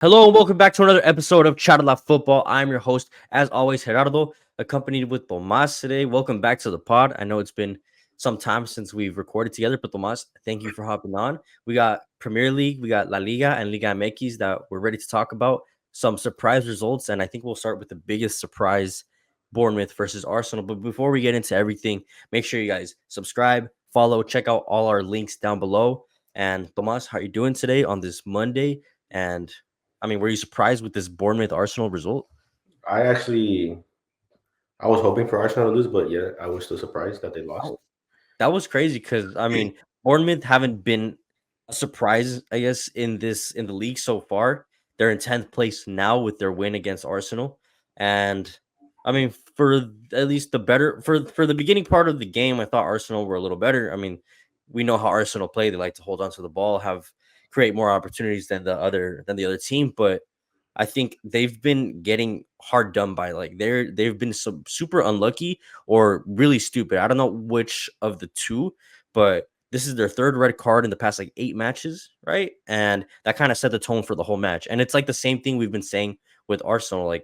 Hello and welcome back to another episode of Charla Football. I'm your host, as always, Gerardo, accompanied with Tomas today. Welcome back to the pod. I know it's been some time since we've recorded together, but Tomas, thank you for hopping on. We got Premier League, we got La Liga and Liga MX that we're ready to talk about. Some surprise results, and I think we'll start with the biggest surprise, Bournemouth versus Arsenal. But before we get into everything, make sure you guys subscribe, follow, check out all our links down below. And Tomas, how are you doing today on this Monday? And were you surprised with this Bournemouth Arsenal result? I actually I was hoping for Arsenal to lose, but yeah, I was still surprised that they lost. Oh, that was crazy because Bournemouth haven't been a surprise, I guess, in the league so far. They're in 10th place now with their win against Arsenal. And for at least for the beginning part of the game, I thought Arsenal were a little better. We know how Arsenal play. They like to hold on to the ball, have create more opportunities than the other team, but I think they've been getting hard done by. Like they've been super unlucky or really stupid. I don't know which of the two, but this is their third red card in the past like 8 matches, right? And that kind of set the tone for the whole match. And it's like the same thing we've been saying with Arsenal. And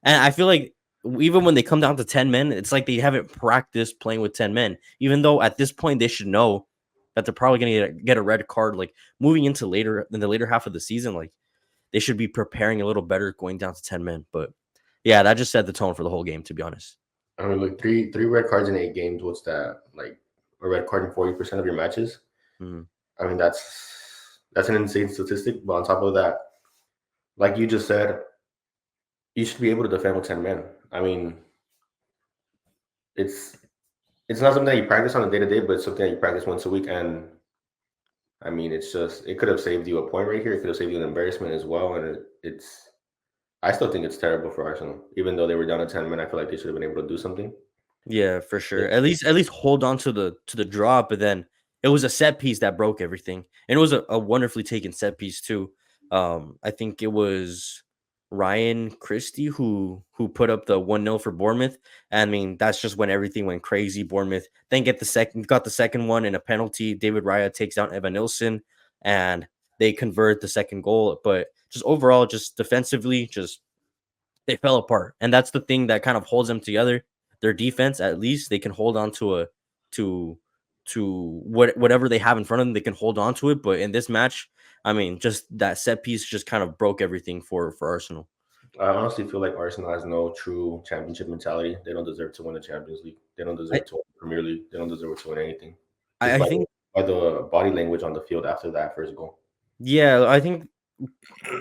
I feel like even when they come down to 10 men, it's like they haven't practiced playing with 10 men, even though at this point they should know that they're probably going to get a red card, like moving into later in the later half of the season. Like they should be preparing a little better going down to 10 men. But yeah, that just set the tone for the whole game, to be honest. I mean, like three red cards in 8 games. What's that? Like a red card in 40% of your matches. Mhm. I mean, that's an insane statistic. But on top of that, like you just said, you should be able to defend with 10 men. I mean, it's it's not something that you practice on a day to day, but it's something that you practice once a week. And I mean, it could have saved you a point right here. It could have saved you an embarrassment as well. And it's I still think it's terrible for Arsenal, even though they were down to 10 men. I feel like they should have been able to do something. Yeah, for sure. Yeah. At least hold on to the draw, but then it was a set piece that broke everything. And it was a wonderfully taken set piece too. I think it was Ryan Christie who put up the 1-0 for Bournemouth. I mean, that's just when everything went crazy. Bournemouth then got the second one in a penalty. David Raya takes down Evan Nilsson and they convert the second goal. But just overall, just defensively, just they fell apart. And that's the thing that kind of holds them together. Their defense, at least, they can hold on to whatever they have in front of them. They can hold on to it. But in this match, just that set piece just kind of broke everything for Arsenal. I honestly feel like Arsenal has no true championship mentality. They don't deserve to win the Champions League. They don't I deserve to win the Premier League. They don't deserve to win anything. I, Just I think by the body language on the field after that first goal. yeah, I think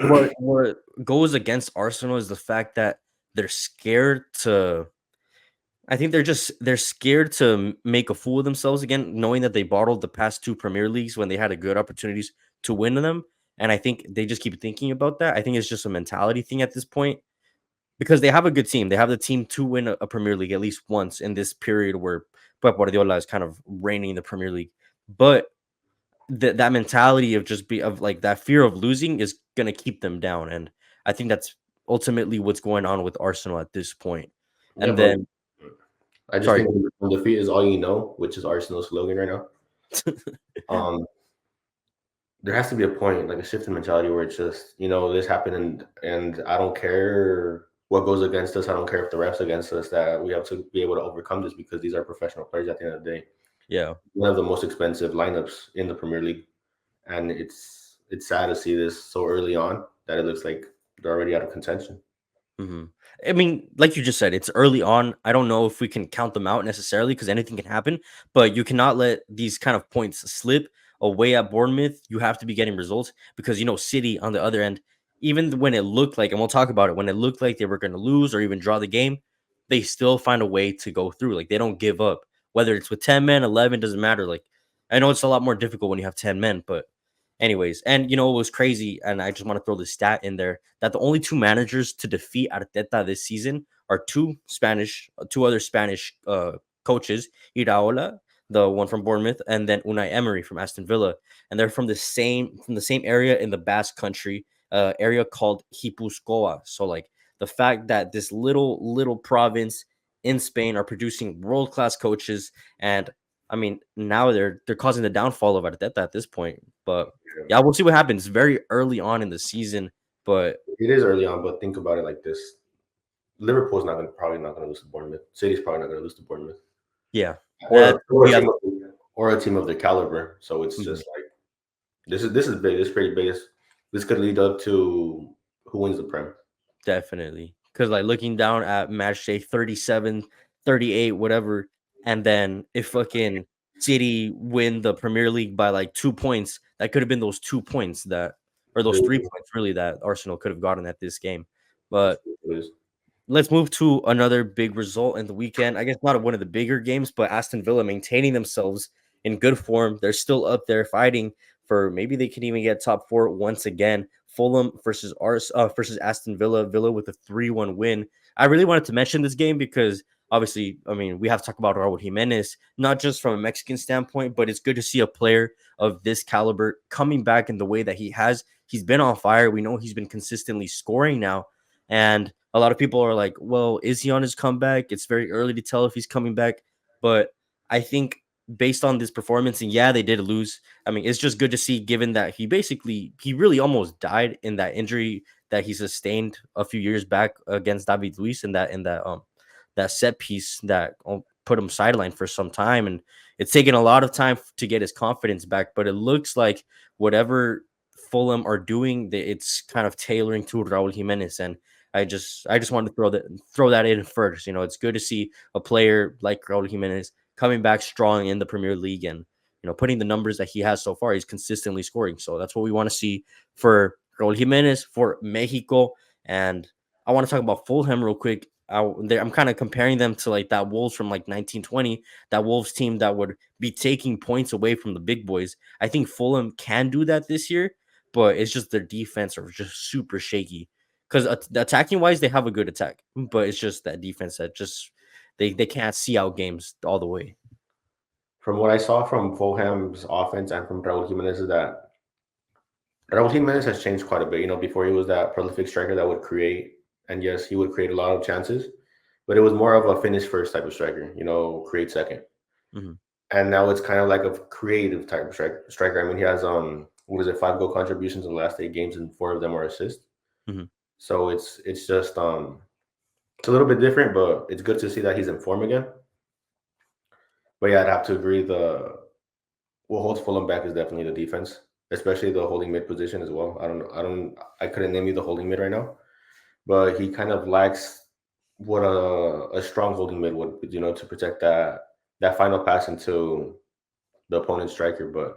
what goes against Arsenal is the fact that they're scared to I think they're scared to make a fool of themselves again, knowing that they bottled the past two Premier Leagues when they had a good opportunities to win them. And I think they just keep thinking about that. I think it's just a mentality thing at this point because they have a good team. They have the team to win a Premier League at least once in this period where Pep Guardiola is kind of reigning the Premier League. But that mentality of just be of like that fear of losing is gonna keep them down. And I think that's ultimately what's going on with Arsenal at this point. Yeah, And but then I just sorry. think when defeat is all you know, which is Arsenal's slogan right now. Um, there has to be a point, like a shift in mentality, where it's just this happened, and I don't care what goes against us. I don't care if the refs against us. That we have to be able to overcome this because these are professional players at the end of the day. Yeah. One of the most expensive lineups in the Premier League, and it's sad to see this so early on that it looks like they're already out of contention. hmm like you just said, it's early on. I don't know if we can count them out necessarily because anything can happen, but you cannot let these kind of points slip away at Bournemouth. You have to be getting results because, City on the other end, even when it looked like, and we'll talk about it, when it looked like they were going to lose or even draw the game, they still find a way to go through. Like they don't give up, whether it's with 10 men, 11, doesn't matter. Like I know it's a lot more difficult when you have 10 men, but anyways, and it was crazy, and I just want to throw the stat in there that the only two managers to defeat Arteta this season are two other Spanish coaches, Iraola, the one from Bournemouth, and then Unai Emery from Aston Villa, and they're from the same area in the Basque Country, area called Gipuzkoa. So like the fact that this little province in Spain are producing world class coaches, and now they're causing the downfall of Arteta at this point, but yeah, we'll see what happens very early on in the season. But It is early on, but think about it like this: Liverpool's probably not gonna lose to Bournemouth. City's probably not gonna lose to Bournemouth, yeah, that or we have. a team of their caliber. So it's Mhm. just like this is big. This is pretty big. This could lead up to who wins the Prem. Definitely. Because, like, looking down at match day 37, 38, whatever, and then if fucking City win the Premier League by like 2 points, that could have been those 2 points that, or those 3 points really, that Arsenal could have gotten at this game. But let's move to another big result in the weekend. I guess not one of the bigger games, but Aston Villa maintaining themselves in good form. They're still up there fighting for maybe they can even get top four once again. Fulham versus Aston Villa. Villa with a 3-1 win. I really wanted to mention this game because obviously, I mean, we have to talk about Raul Jimenez, not just from a Mexican standpoint, but it's good to see a player of this caliber coming back in the way that he has. He's been on fire. We know he's been consistently scoring now. And a lot of people are like, well, is he on his comeback? It's very early to tell if he's coming back. But I think based on this performance, and yeah, they did lose. I mean, it's just good to see given that he really almost died in that injury that he sustained a few years back against David Luiz in that set piece that put him sidelined for some time. And it's taken a lot of time to get his confidence back. But it looks like whatever Fulham are doing, it's kind of tailoring to Raul Jimenez. And I just wanted to throw that in first. It's good to see a player like Raul Jimenez coming back strong in the Premier League and putting the numbers that he has so far. He's consistently scoring, so that's what we want to see for Raul Jimenez for Mexico. And I want to talk about Fulham real quick. I'm kind of comparing them to like that Wolves from like 1920, that Wolves team that would be taking points away from the big boys. I think Fulham can do that this year, but it's just their defense are just super shaky because attacking wise they have a good attack, but it's just that defense that just they can't see out games all the way. From what I saw from Fulham's offense and from Raul Jimenez is that Raul Jimenez has changed quite a bit. Before he was that prolific striker that would create, and yes, he would create a lot of chances, but it was more of a finish first type of striker. Create second. Mm-hmm. And now it's kind of like a creative type of striker. I mean, he has 5 goal contributions in the last 8 games, and 4 of them are assists. Mm-hmm. So it's just it's a little bit different, but it's good to see that he's in form again. But yeah, I'd have to agree. What holds Fulham back is definitely the defense, especially the holding mid position as well. I couldn't name you the holding mid right now, but he kind of lacks what a strong holding mid would, to protect that final pass into the opponent's striker. But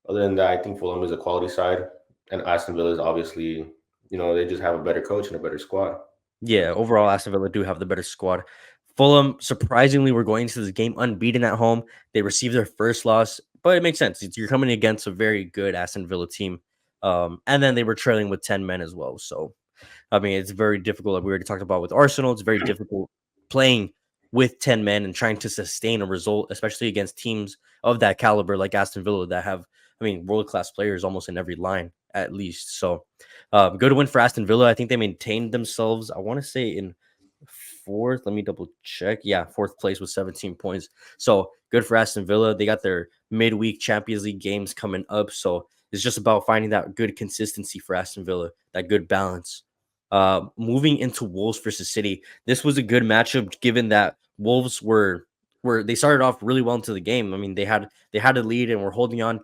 other than that, I think Fulham is a quality side, and Aston Villa is obviously, they just have a better coach and a better squad. Yeah, overall, Aston Villa do have the better squad. Fulham, surprisingly, were going into this game unbeaten at home. They received their first loss, but it makes sense. You're coming against a very good Aston Villa team. And then they were trailing with 10 men as well. So, I mean, it's very difficult. Like we already talked about with Arsenal, it's very difficult playing with 10 men and trying to sustain a result, especially against teams of that caliber like Aston Villa that have, I mean, world-class players almost in every line at least. So, good win for Aston Villa. I think they maintained themselves, I want to say, in fourth. Let me double check. Yeah, fourth place with 17 points. So good for Aston Villa. They got their midweek Champions League games coming up. So it's just about finding that good consistency for Aston Villa, that good balance. Moving into Wolves versus City, this was a good matchup given that Wolves were they started off really well into the game. I mean, they had a lead and were holding on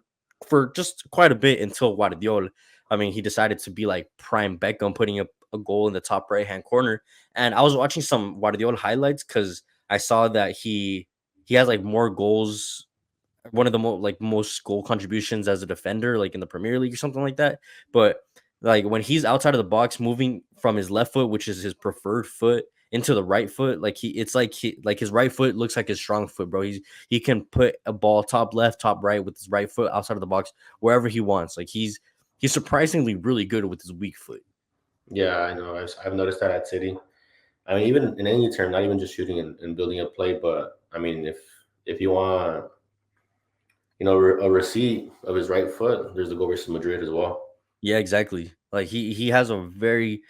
for just quite a bit until Guardiola. I mean, he decided to be like prime Beckham, putting up a goal in the top right hand corner. And I was watching some Guardiola highlights because I saw that he has like more goals, one of the most goal contributions as a defender, like in the Premier League or something like that. But like when he's outside of the box, moving from his left foot, which is his preferred foot, into the right foot, it's like his right foot looks like his strong foot, bro. He can put a ball top left, top right with his right foot outside of the box wherever he wants. Like he's surprisingly really good with his weak foot. Yeah, I know. I've noticed that at City. I mean, even in any term, not even just shooting and building a play, but I mean, if you want, a receipt of his right foot, there's the go versus Madrid as well. Yeah, exactly. Like he has a very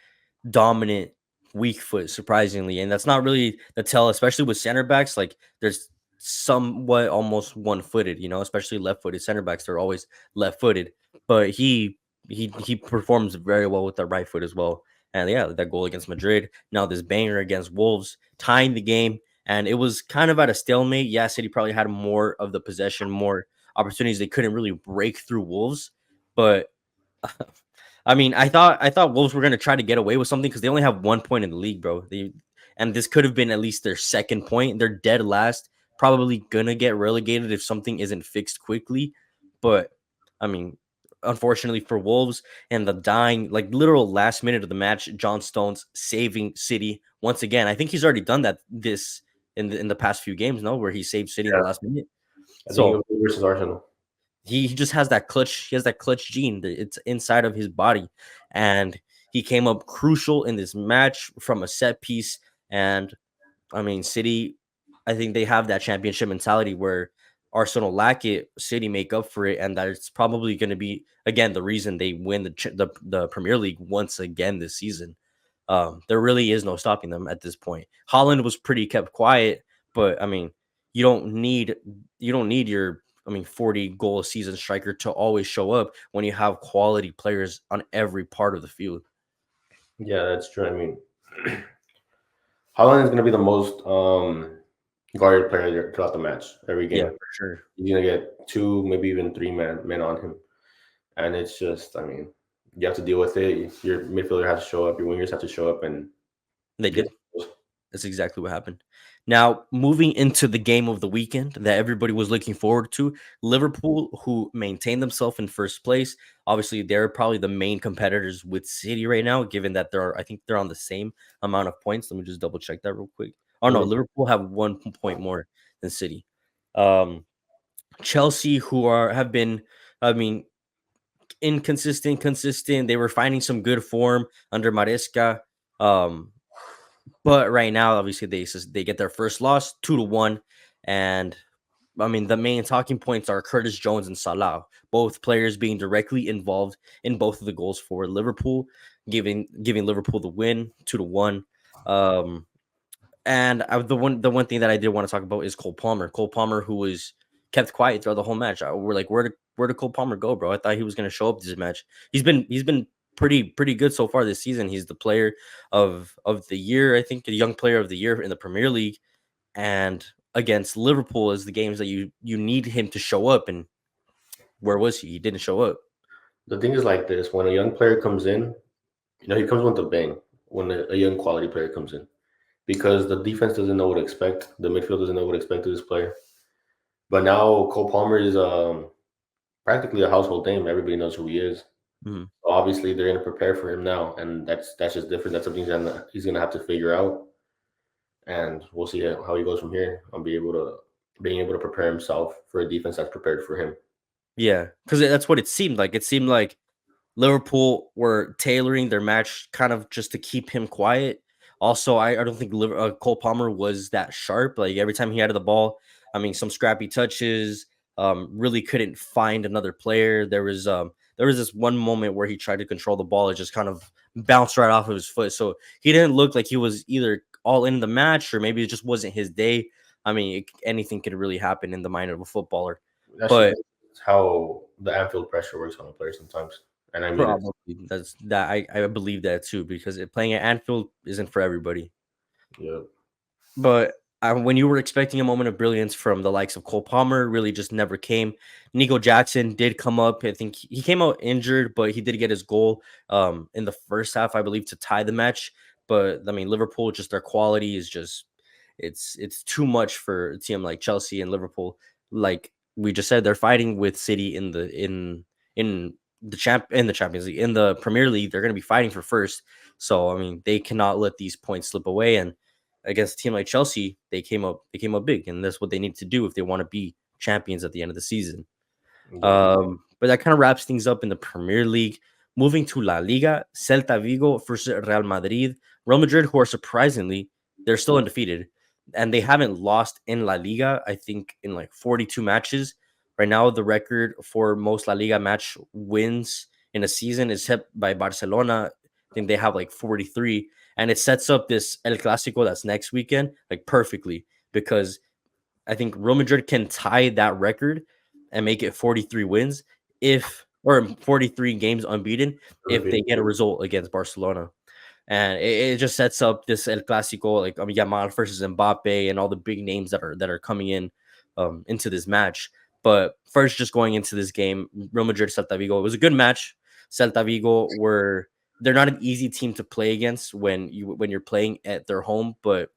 dominant weak foot, surprisingly, and that's not really the tell, especially with center backs. Like there's somewhat almost one footed, especially left footed center backs. They're always left footed, but he performs very well with the right foot as well. And yeah, that goal against Madrid, now this banger against Wolves, tying the game, and it was kind of at a stalemate. Yeah, City probably had more of the possession, more opportunities. They couldn't really break through Wolves, but I mean, I thought Wolves were gonna try to get away with something because they only have 1 point in the league, bro. And this could have been at least their second point. They're dead last, probably gonna get relegated if something isn't fixed quickly. But I mean, unfortunately for Wolves and the dying, like literal last minute of the match, John Stones saving City once again. I think he's already done that this in the past few games, no, where he saved City in the Yeah, last minute. I think it So was versus Arsenal. he just has that clutch. He has that clutch gene. It's inside of his body, and he came up crucial in this match from a set piece. And I mean, City, I think they have that championship mentality where Arsenal lack it. City make up for it, and that's probably going to be again the reason they win the Premier League once again this season. There really is no stopping them at this point. Holland was pretty kept quiet, but I mean, you don't need your 40 goal a season striker to always show up when you have quality players on every part of the field. Yeah, that's true. I mean, Holland is going to be the most guarded player throughout the match every Yeah, game. for sure. He's going to get two, maybe even three men on him, and it's just, I mean, you have to deal with it. Your midfielder has to show up. Your wingers have to show up, and They get. did. That's exactly what happened. Now, moving into the game of the weekend that everybody was looking forward to, Liverpool, who maintained themselves in first place. Obviously, they're probably the main competitors with City right now, given that I think they're on the same amount of points. Let me just double check that real quick. Oh no, Mhm. Liverpool have 1 point more than City. Um, Chelsea, who have been, I mean, inconsistent, consistent. They were finding some good form under Maresca. Um, but right now, obviously, they get their first loss, 2-1, and I mean the main talking points are Curtis Jones and Salah, both players being directly involved in both of the goals for Liverpool, giving Liverpool the win, 2-1. Um, and the one thing that I did want to talk about is Cole Palmer. Cole Palmer, who was kept quiet throughout the whole match. We're like, where did Cole Palmer go, bro? I thought he was going to show up this match. He's been pretty good so far this season. He's the player of the year, I think, the young player of the year in the Premier League. And against Liverpool is the games that you need him to show up. And where was he? He didn't show up. The thing is like this: when a young player comes in, he comes with a bang. When a young quality player comes in, because the defense doesn't know what to expect, the midfield doesn't know what to expect of this player. But now Cole Palmer is practically a household name. Everybody knows who he is. Mhm. Obviously, they're going to prepare for him now, and that's just different. That's something that he's going to have to figure out, and we'll see how he goes from here. Being able to prepare himself for a defense that's prepared for him. Yeah, because that's what it seemed like. It seemed like Liverpool were tailoring their match kind of just to keep him quiet. Also, I don't think Cole Palmer was that sharp. Like every time he had the ball, I mean, some scrappy touches. Really couldn't find another player. There was this one moment where he tried to control the ball. It just kind of bounced right off of his foot. So he didn't look like he was either all in the match or maybe it just wasn't his day. I mean, anything could really happen in the mind of a footballer. But That's how the Anfield pressure works on a player sometimes. And I mean, probably I believe that too because playing at Anfield isn't for everybody. yeah, But when you were expecting a moment of brilliance from the likes of Cole Palmer, really just never came. Nico Jackson did come up. I think he came out injured, but he did get his goal in the first half, I believe, to tie the match. But I mean, Liverpool, just their quality is just it's too much for a team like Chelsea and Liverpool. Like we just said, they're fighting with City in the Champions League, in the Premier League. They're going to be fighting for first. So I mean, they cannot let these points slip away. And against a team like Chelsea, they came up big, and that's what they need to do if they want to be champions at the end of the season. yeah. But that kind of wraps things up in the Premier League. Moving to La Liga, Celta Vigo versus Real Madrid. Real Madrid, who are surprisingly, they're still undefeated, and they haven't lost in La Liga, I think, in like 42 matches. Right now, the record for most La Liga match wins in a season is set by Barcelona. I think they have like 43, and it sets up this El Clasico that's next weekend like perfectly because I think Real Madrid can tie that record and make it 43 wins if or 43 games unbeaten if they Undefeated. get a result against Barcelona. And it just sets up this El Clasico, like Yamal versus Mbappe, and all the big names that are coming in into this match. But first, just going into this game, Real Madrid Celta Vigo, it was a good match. Celta Vigo they're not an easy team to play against when you're playing at their home, but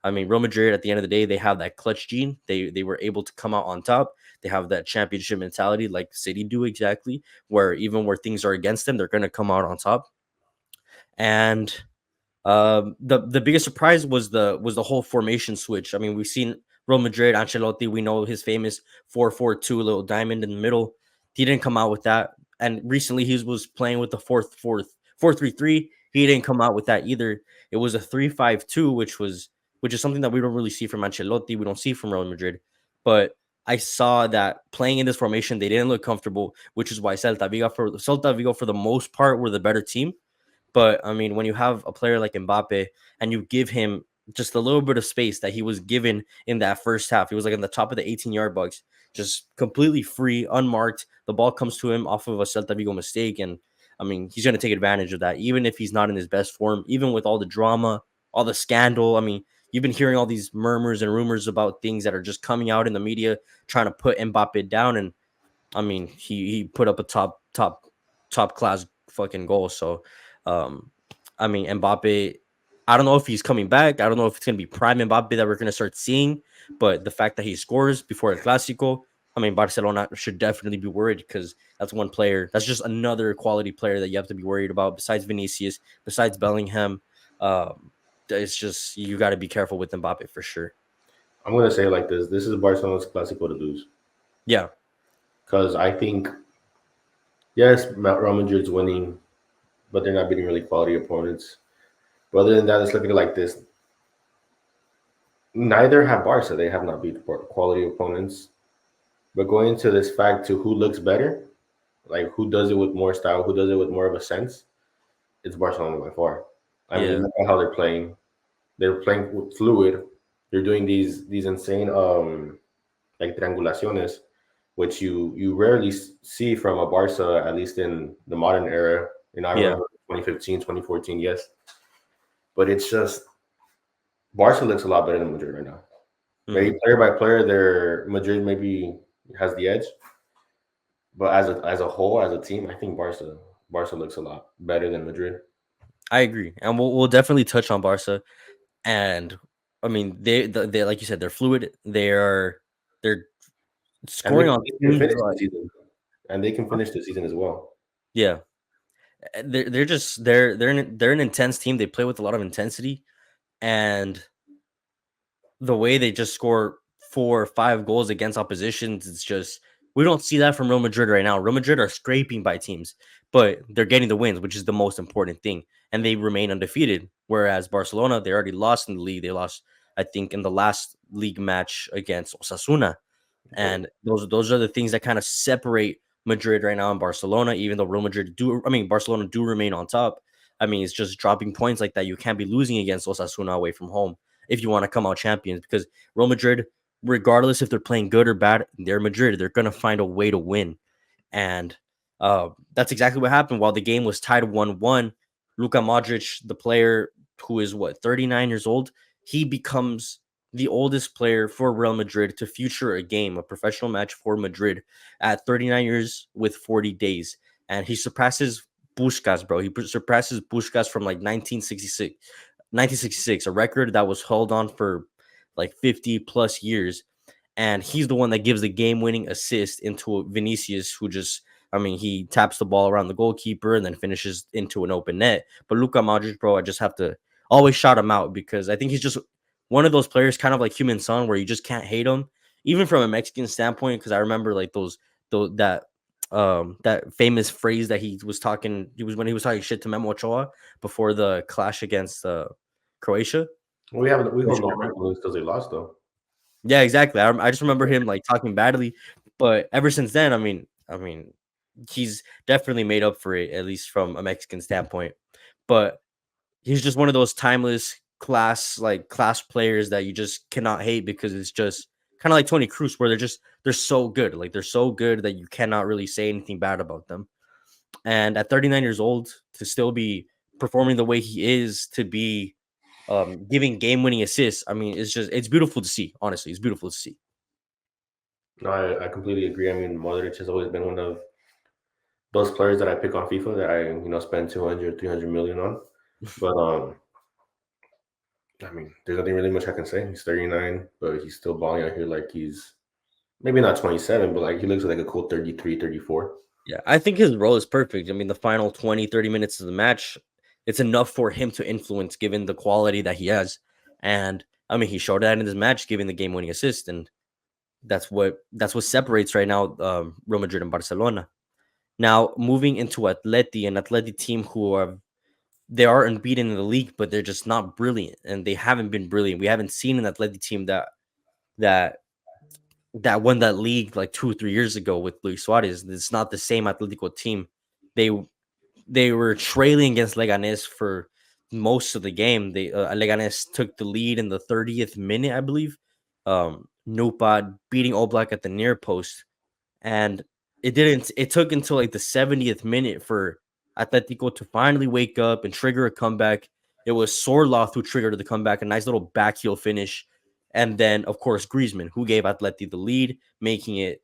I mean, Real Madrid at the end of the day, they have that clutch gene. They were able to come out on top. They have that championship mentality, like City do exactly, where even where things are against them, they're gonna come out on top. And the biggest surprise was the whole formation switch. I mean, we've seen Real Madrid, Ancelotti. We know his famous 4-4-2 little diamond in the middle. He didn't come out with that. And recently he was playing with the 4-3-3. He didn't come out with that either. It was a 3-5-2, which is something that we don't really see from Ancelotti. We don't see from Real Madrid. But I saw that playing in this formation, they didn't look comfortable, which is why Celta Vigo for the most part were the better team. But I mean, when you have a player like Mbappe and you give him just a little bit of space that he was given in that first half, he was like in the top of the 18-yard box, just completely free, unmarked. The ball comes to him off of a Celta Vigo mistake. And I mean, he's going to take advantage of that, even if he's not in his best form, even with all the drama, all the scandal. I mean, you've been hearing all these murmurs and rumors about things that are just coming out in the media trying to put Mbappe down. And I mean, he put up a top class fucking goal. So, um, I mean, Mbappe. I don't know if he's coming back. I don't know if it's gonna be prime Mbappe that we're gonna start seeing. But the fact that he scores before El Clasico, I mean, Barcelona should definitely be worried because that's one player. That's just another quality player that you have to be worried about. Besides Vinicius, besides Bellingham, it's just you got to be careful with Mbappe for sure. I'm gonna say it like this: this is Barcelona's Clasico to lose Yeah, because I think yes, Real Madrid's winning, but they're not beating really quality opponents. But other than that, let's look at it like this: neither have Barca. They have not beat quality opponents. But going into this fact to who looks better, like who does it with more style, who does it with more of a sense, it's Barcelona by far. I mean, yeah, look at how they're playing. They're playing fluid. They're doing these insane like triangulaciones, which you rarely see from a Barca, at least in the modern era. And I yeah. remember 2015, 2014, yes. But it's just Barca looks a lot better than Madrid right now. Maybe Mhm. player by player, their Madrid maybe has the edge, but as a whole, as a team, I think Barca looks a lot better than Madrid. I agree, and we'll definitely touch on Barca. And I mean, they like you said, they're fluid. They're And they, scoring on they can teams finish the like season. And they can finish the season as well. yeah. They're just they're an intense team. They play with a lot of intensity, and the way they just score 4 or 5 goals against oppositions, it's just we don't see that from Real Madrid right now. Real Madrid are scraping by teams, but they're getting the wins, which is the most important thing, and they remain undefeated. Whereas Barcelona, they already lost in the league. They lost, I think, in the last league match against Osasuna. Right. And those are the things that kind of separate Madrid right now and Barcelona, even though Barcelona do remain on top. I mean, it's just dropping points like that. You can't be losing against Osasuna away from home if you want to come out champions because Real Madrid, regardless if they're playing good or bad, they're Madrid. They're gonna find a way to win. And that's exactly what happened. While the game was tied 1-1, Luka Modric, the player who is 39 years old, he becomes the oldest player for Real Madrid to future a game, a professional match for Madrid at 39 years with 40 days. And he surpasses Puskas, bro. He surpasses Puskas from like 1966, a record that was held on for like 50 plus years. And he's the one that gives the game-winning assist into Vinicius, who just, I mean, he taps the ball around the goalkeeper and then finishes into an open net. But Luka Modric, bro, I just have to always shout him out because I think he's just one of those players, kind of like Human Son, where you just can't hate him, even from a Mexican standpoint. Because I remember like those that famous phrase that he was talking shit to Memo Ochoa before the clash against Croatia. We hold Croatia no never- feelings because they lost though. Yeah, exactly. I just remember him like talking badly, but ever since then, I mean, he's definitely made up for it, at least from a Mexican standpoint. But he's just one of those timeless class players that you just cannot hate because it's just kind of like Tony Cruz, where they're so good, like they're so good that you cannot really say anything bad about them. And at 39 years old, to still be performing the way he is, to be giving game-winning assists, I mean, it's beautiful to see. Honestly, it's beautiful to see. No, I completely agree. I mean, Modric has always been one of those players that I pick on FIFA that I spend 200, 300 million on. But I mean, there's nothing really much I can say. He's 39, but he's still balling out here like he's maybe not 27, but like he looks like a cool 33, 34. Yeah, I think his role is perfect. I mean, the final 20, 30 minutes of the match, it's enough for him to influence given the quality that he has. And I mean, he showed that in his match, giving the game-winning assist, and that's what separates right now Real Madrid and Barcelona. Now, moving into an Atleti team who they are unbeaten in the league, but they're just not brilliant, and they haven't been brilliant. We haven't seen an Atleti team that that won that league like 2 or 3 years ago with Luis Suarez. It's not the same Atletico team. They they were trailing against Leganes for most of the game. Leganes took the lead in the 30th minute, I believe. Nupa beating Oblak at the near post, and it took until like the 70th minute for Atletico to finally wake up and trigger a comeback. It was Sorloth who triggered the comeback, a nice little backheel finish. And then, of course, Griezmann, who gave Atleti the lead, making it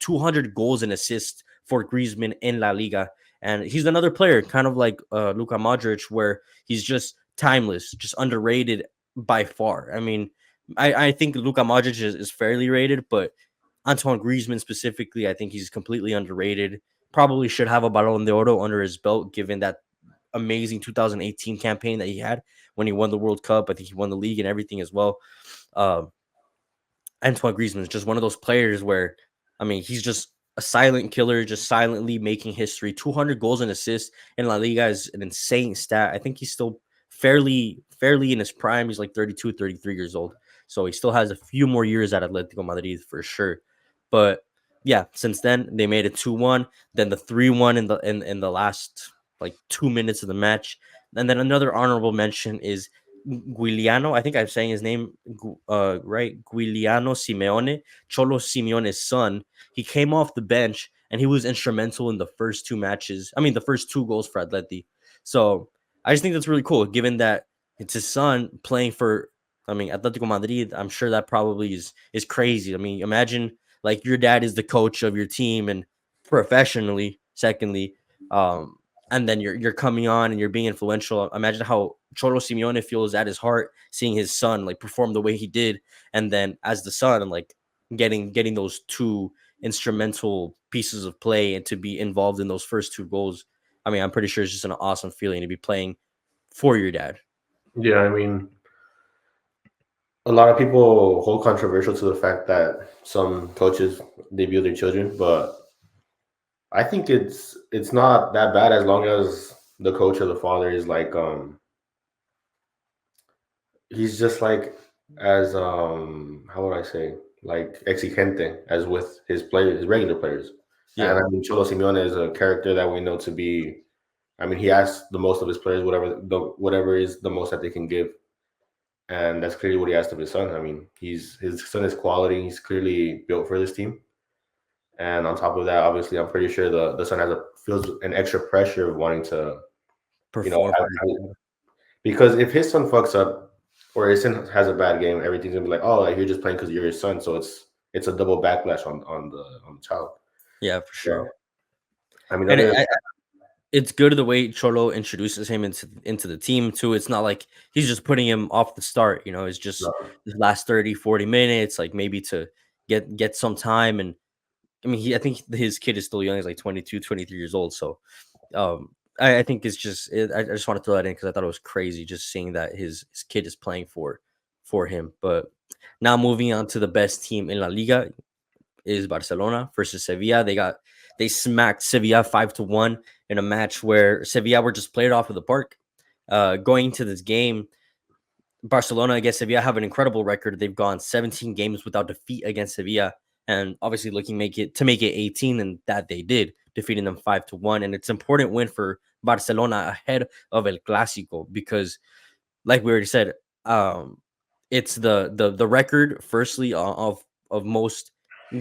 200 goals and assists for Griezmann in La Liga. And he's another player, kind of like Luka Modric, where he's just timeless, just underrated by far. I mean, I think Luka Modric is fairly rated, but Antoine Griezmann specifically, I think he's completely underrated. Probably should have a Ballon d'Oro under his belt, given that amazing 2018 campaign that he had when he won the World Cup. I think he won the league and everything as well. Um, Antoine Griezmann is just one of those players where, I mean, he's just a silent killer, just silently making history. 200 goals and assists in La Liga is an insane stat. I think he's still fairly in his prime. He's like 32, 33 years old. So he still has a few more years at Atletico Madrid for sure. But yeah, since then they made it 2-1, then the 3-1 in the last like 2 minutes of the match. And then another honorable mention is Guiliano, I think I'm saying his name right, Guiliano Simeone, Cholo Simeone's son. He came off the bench and he was instrumental in the first two matches. I mean, the first two goals for Atleti. So I just think that's really cool, given that it's his son playing for, I mean, Atletico Madrid. I'm sure that probably is crazy. I mean, imagine like your dad is the coach of your team and professionally. Secondly, um, and then you're coming on and you're being influential. Imagine how Cholo Simeone feels at his heart seeing his son like perform the way he did, and then as the son, like getting those two instrumental pieces of play and to be involved in those first two goals. I mean, I'm pretty sure it's just an awesome feeling to be playing for your dad. Yeah, I mean, a lot of people hold controversial to the fact that some coaches debut their children, but I think it's not that bad as long as the coach or the father is like he's just like as how would I say, like exigente as with his players, his regular players. And Yeah, I mean Cholo Simeone is a character that we know to be, I mean, he asks the most of his players whatever is the most that they can give. And that's clearly what he asked of his son. I mean, his son is quality, he's clearly built for this team. And on top of that, obviously I'm pretty sure the son feels an extra pressure of wanting to, you know, perform for your dad. because if his son fucks up or his son has a bad game, everything's gonna be like, oh, like, you're just playing because you're his son. So it's a double backlash on the child. Yeah, for So sure. I mean, And other it's good the way Cholo introduces him into the team too. It's not like he's just putting him off the start, it's just no, the last 30, 40 minutes, like maybe to get some time. And I mean, I think his kid is still young. He's like 22, 23 years old. So I think it's I just want to throw that in because I thought it was crazy just seeing that his kid is playing for him. But now moving on to the best team in La Liga is Barcelona versus Sevilla. They smacked Sevilla 5-1 in a match where Sevilla were just played off of the park. Going into this game, Barcelona against Sevilla have an incredible record. They've gone 17 games without defeat against Sevilla, and obviously looking make it 18, and that they did, defeating them 5-1. And it's an important win for Barcelona ahead of El Clasico because, like we already said, it's the record firstly of of most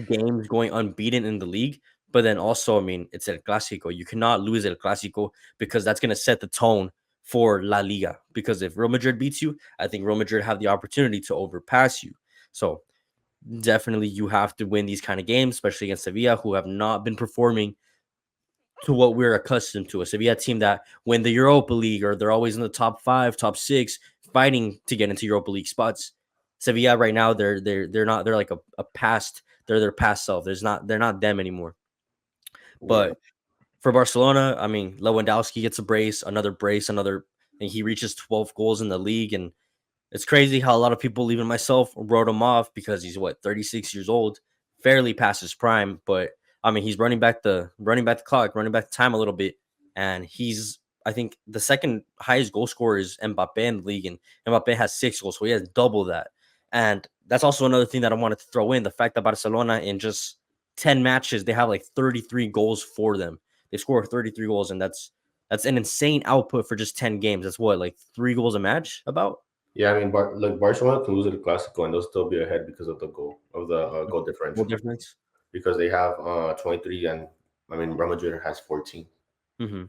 games going unbeaten in the league. But then also, I mean, it's El Clasico. You cannot lose El Clasico because that's going to set the tone for La Liga. Because if Real Madrid beats you, I think Real Madrid have the opportunity to overpass you. So definitely you have to win these kind of games, especially against Sevilla, who have not been performing to what we're accustomed to. A Sevilla team that win the Europa League, or they're always in the top 5, top 6, fighting to get into Europa League spots. Sevilla right now, they're not, they're like a past, they're their past self. They're not them anymore. Yeah. But for Barcelona, I mean, Lewandowski gets a brace, another brace, another, and he reaches 12 goals in the league. And it's crazy how a lot of people, even myself, wrote him off because he's what, 36 years old, fairly past his prime. But I mean, he's running back the clock, running back the time a little bit, and he's, I think the second highest goal scorer is Mbappe in the league, and Mbappe has 6 goals, so he has double that. And that's also another thing that I wanted to throw in, the fact that Barcelona in just 10 matches they have like 33 goals for them. They score 33 goals, and that's an insane output for just 10 games. That's what, like 3 goals a match about. Yeah, I mean, like Barcelona can lose the Clasico and they'll still be ahead because of the goal Goal differential, difference. because they have 23, and I mean Real Madrid has 14. Hmm.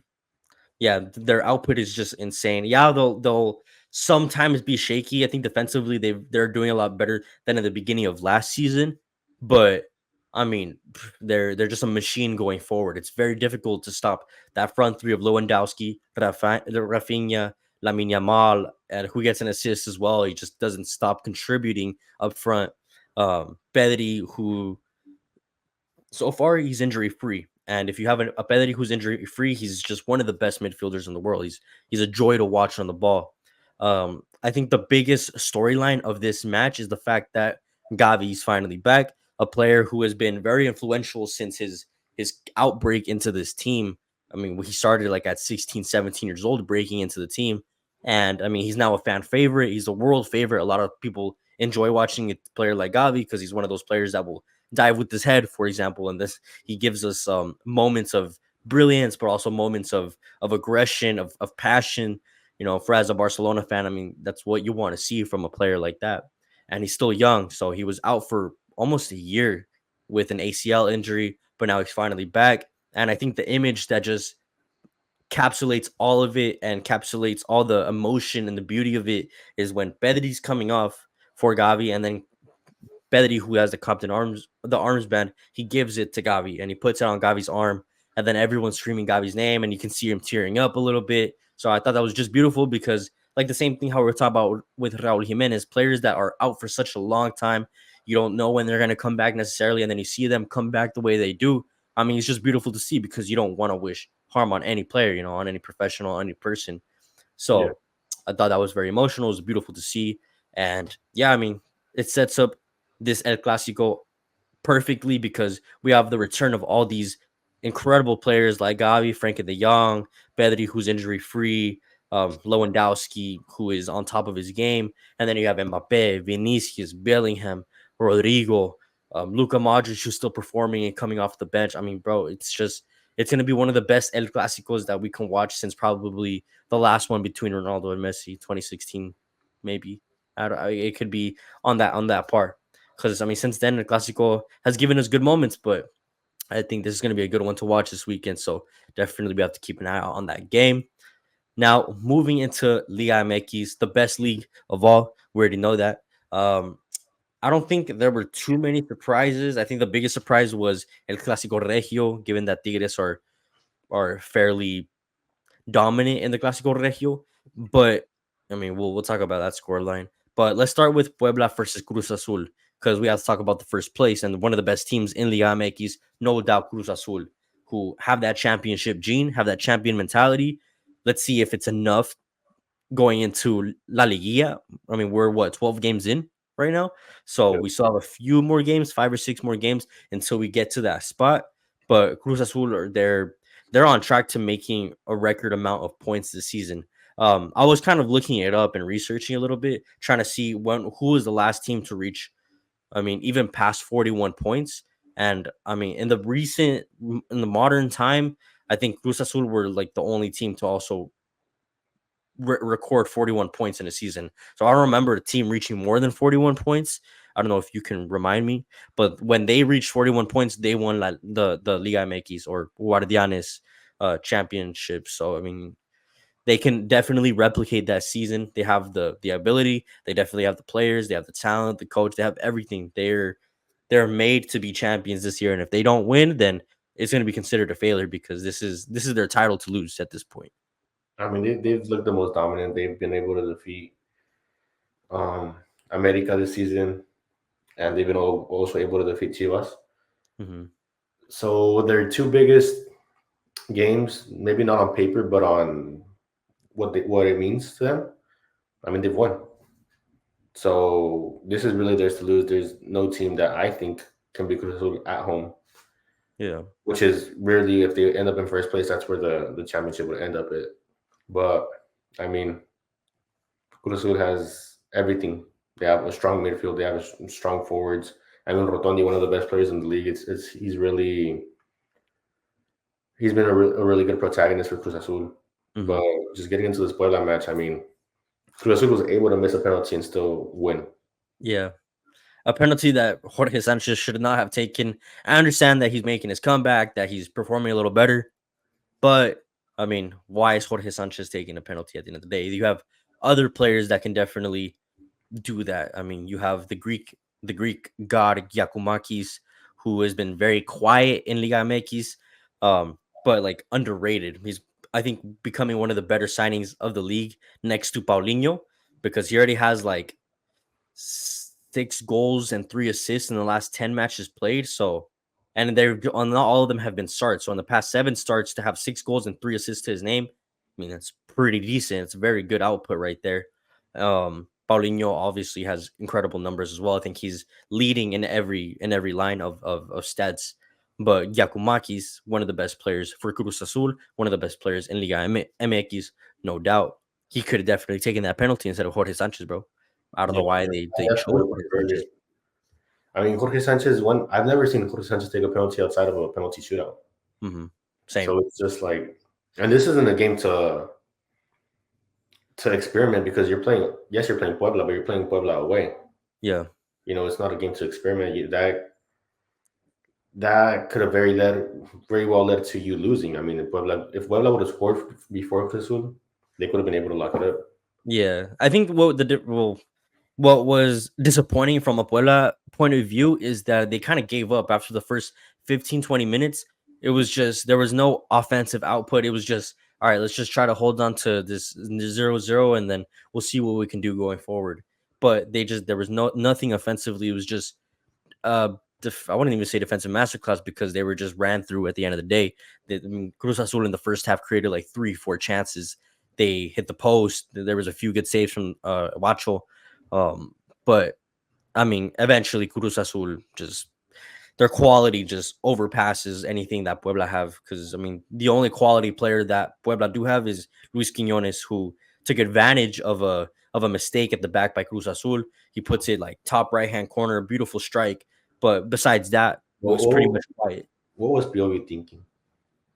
Yeah, their output is just insane. Yeah, they'll sometimes be shaky. I think defensively they're doing a lot better than at the beginning of last season, but I mean they're just a machine going forward. It's very difficult to stop that front three of Lewandowski, Rafinha, Lamine Yamal, and who gets an assist as well. He just doesn't stop contributing up front. Pedri, who so far he's injury free. And if you have a Pedri who's injury free, he's just one of the best midfielders in the world. He's a joy to watch on the ball. I think the biggest storyline of this match is the fact that Gavi's finally back, a player who has been very influential since his outbreak into this team. I mean, he started like at 16, 17 years old, breaking into the team. And I mean, he's now a fan favorite. He's a world favorite. A lot of people enjoy watching a player like Gavi because he's one of those players that will dive with his head, for example. And this he gives us moments of brilliance, but also moments of aggression, of passion. You know, for as a Barcelona fan, I mean, that's what you want to see from a player like that. And he's still young, so he was out for almost a year with an ACL injury, but now he's finally back. And I think the image that just capsulates all of it and capsulates all the emotion and the beauty of it is when Pedri's coming off for Gavi, and then Pedri, who has the arms band, he gives it to Gavi and he puts it on Gavi's arm, and then everyone's screaming Gavi's name, and you can see him tearing up a little bit. So I thought that was just beautiful because, like the same thing how we're talking about with Raul Jimenez, players that are out for such a long time, you don't know when they're going to come back necessarily, and then you see them come back the way they do. I mean, it's just beautiful to see because you don't want to wish harm on any player, on any professional, on any person. Yeah, So I thought that was very emotional. It was beautiful to see. And yeah, I mean, it sets up this El Clasico perfectly because we have the return of all these incredible players like Gavi, Frankie de Jong, Pedri, who's injury free, Lewandowski, who is on top of his game, and then you have Mbappe, Vinicius, Bellingham, Rodrigo, Luka Modric, who's still performing and coming off the bench. I mean, bro, it's gonna be one of the best El Clasicos that we can watch since probably the last one between Ronaldo and Messi, 2016, maybe. It could be on that par because I mean, since then, the Clasico has given us good moments, but I think this is going to be a good one to watch this weekend. So definitely we have to keep an eye out on that game. Now, moving into Liga MX, the best league of all. We already know that. I don't think there were too many surprises. I think the biggest surprise was El Clásico Regio, given that Tigres are fairly dominant in the Clasico Regio. But I mean, we'll talk about that scoreline. But let's start with Puebla versus Cruz Azul because we have to talk about the first place and one of the best teams in Liga MX, no doubt Cruz Azul, who have that championship gene, have that champion mentality. Let's see if it's enough going into La Liguilla. I mean, we're what, 12 games in right now? So yeah, we still have a few more games, 5 or 6 more games until we get to that spot. But Cruz Azul they're on track to making a record amount of points this season. I was kind of looking it up and researching a little bit, trying to see who was the last team to reach. I mean, even past 41 points. And I mean, in the modern time, I think Cruz Azul were like the only team to also record 41 points in a season. So I don't remember a team reaching more than 41 points. I don't know if you can remind me, but when they reached 41 points, they won the Liga MX or Guardianes championship. So I mean, they can definitely replicate that season. They have the ability. They definitely have the players. They have the talent, the coach. They have everything. They're made to be champions this year. And if they don't win, then it's going to be considered a failure because this is their title to lose at this point. I mean, they've looked the most dominant. They've been able to defeat um, America this season, and they've been also able to defeat Chivas. Hmm. So their two biggest games, maybe not on paper, but on what it means to them. I mean, they've won. So this is really theirs to lose. There's no team that I think can be Cruz Azul at home, Yeah, which is rarely if they end up in first place, that's where the championship would end up at. But I mean, Cruz Azul has everything. They have a strong midfield. They have strong forwards. I mean, Rotondi, one of the best players in the league. He's been a really good protagonist for Cruz Azul. hmm, But just getting into this Puebla match, I mean, Cruz Azul was able to miss a penalty and still win. yeah. A penalty that Jorge Sanchez should not have taken. I understand that he's making his comeback, that he's performing a little better, but I mean, why is Jorge Sanchez taking a penalty at the end of the day? You have other players that can definitely do that. I mean, you have the Greek god Giacomakis, who has been very quiet in Liga MX, but like underrated. He's I think becoming one of the better signings of the league next to Paulinho because he already has like 6 goals and 3 assists in the last 10 matches played. So, and they're on not all of them have been starts. So in the past 7 starts to have 6 goals and 3 assists to his name, I mean that's pretty decent. It's very good output right there. Paulinho obviously has incredible numbers as well. I think he's leading in every line of stats. But Giacomakis, one of the best players for Cruz Azul, one of the best players in Liga MX, no doubt. He could have definitely taken that penalty instead of Jorge Sanchez, bro. I don't know Yeah, why I they definitely chose would have Jorge preferred Sanchez. it. I mean, Jorge Sanchez one. I've never seen Jorge Sanchez take a penalty outside of a penalty shootout. Hmm. So Same. it's just like, and this isn't a game to experiment because you're playing. Yes, you're playing Puebla, but you're playing Puebla away. Yeah. You know, it's not a game to experiment. That could have very well led to you losing. I mean, if Puebla would have scored before Cruz Azul, they could have been able to lock it up. Yeah. I think what was disappointing from a Puebla point of view is that they kind of gave up after the first 15-20 minutes. It was just there was no offensive output. It was just all right, let's just try to hold on to this 0-0 and then we'll see what we can do going forward. But there was nothing offensively. It was just uh I wouldn't even say defensive masterclass because they were just ran through at the end of the day. I mean, Cruz Azul in the first half created like 3-4 chances. They hit the post. There was a few good saves from Wacho. But I mean, eventually Cruz Azul just their quality just overpasses anything that Puebla have. Because I mean, the only quality player that Puebla do have is Luis Quiñones, who took advantage of a mistake at the back by Cruz Azul. He puts it like top right hand corner, beautiful strike. But besides that, it What, was pretty what, much quiet. what was Piovi thinking?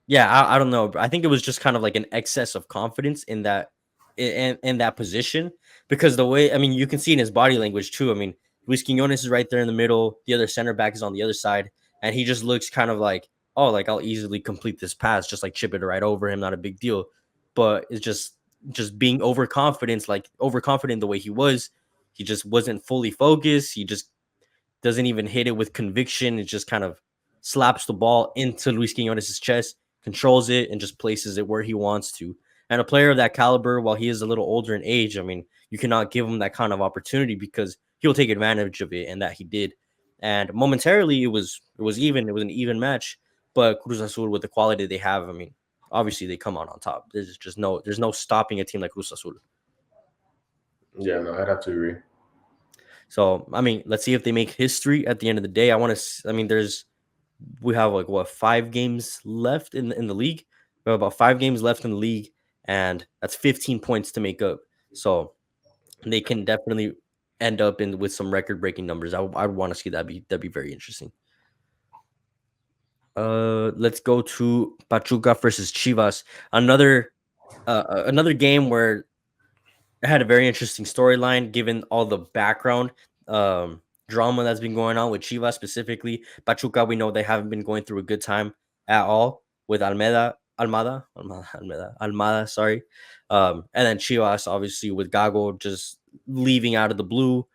Yeah, I don't know. I think it was just kind of like an excess of confidence in in that position because the way I mean you can see in his body language too. I mean, Luis Quinones is right there in the middle. The other center back is on the other side, and he just looks kind of like, oh, like I'll easily complete this pass, just like chip it right over him, not a big deal. But it's just being overconfident the way he was. He just wasn't fully focused. He just doesn't even hit it with conviction. It just kind of slaps the ball into Luis Quinones' chest, controls it, and just places it where he wants to. And a player of that caliber, while he is a little older in age, I mean, you cannot give him that kind of opportunity because he'll take advantage of it, and that he did. And momentarily, it was even. It was an even match. But Cruz Azul, with the quality they have, I mean, obviously they come out on top. There's no stopping a team like Cruz Azul. Yeah, no, I'd have to agree. So I mean, let's see if they make history at the end of the day. I want to. I mean, we have like what 5 games left in the league. We have about 5 games left in the league, and that's 15 points to make up. So they can definitely end up in with some record breaking numbers. I would want to see that'd be very interesting. Let's go to Pachuca versus Chivas. Another game where it had a very interesting storyline given all the background. drama that's been going on with Chivas specifically. Pachuca, we know they haven't been going through a good time at all with Almada, sorry. And then Chivas, obviously, with Gago just leaving out of the blue,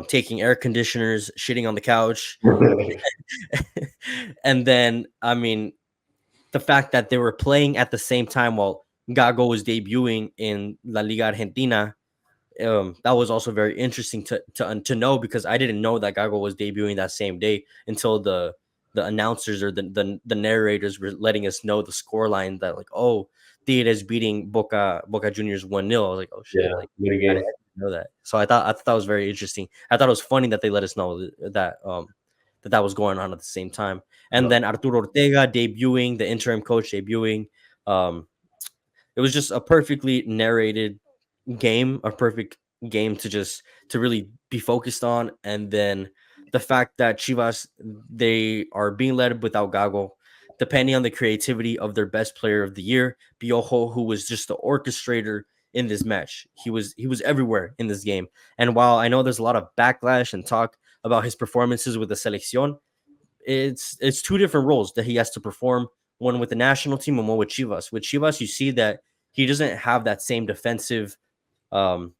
taking air conditioners, shitting on the couch. And then, I mean, the fact that they were playing at the same time while Gago was debuting in La Liga Argentina, that was also very interesting to know because I didn't know that Gago was debuting that same day until the announcers or the narrators were letting us know the score line that like, oh, Tigres beating Boca Juniors 1-0. I was like, oh shit, Yeah, like I mid didn't know that. So I thought that was very interesting. I thought it was funny that they let us know that was going on at the same time. And then Arturo Ortega debuting, the interim coach debuting. Um, it was just a perfectly narrated game, a perfect game to really be focused on. And then the fact that Chivas, they are being led without Gago, depending on the creativity of their best player of the year, Piojo, who was just the orchestrator in this match. He was everywhere in this game. And while I know there's a lot of backlash and talk about his performances with the selección, it's two different roles that he has to perform, one with the national team and one with Chivas. With Chivas, you see that he doesn't have that same um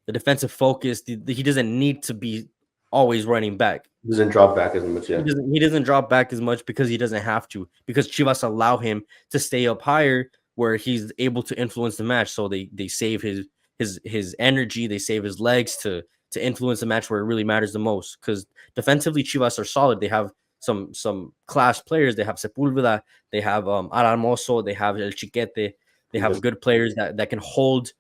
the defensive focus. He doesn't need to be always running back. doesn't drop back as much. He Yeah, doesn't he doesn't drop back as much because he doesn't have to, because Chivas allow him to stay up higher where he's able to influence the match. So they save his energy, they save his legs to influence the match where it really matters the most. Because defensively, Chivas are solid. They have some class players. They have Sepulveda, they have Aramoso, they have El Chiquete. They have because good players that can hold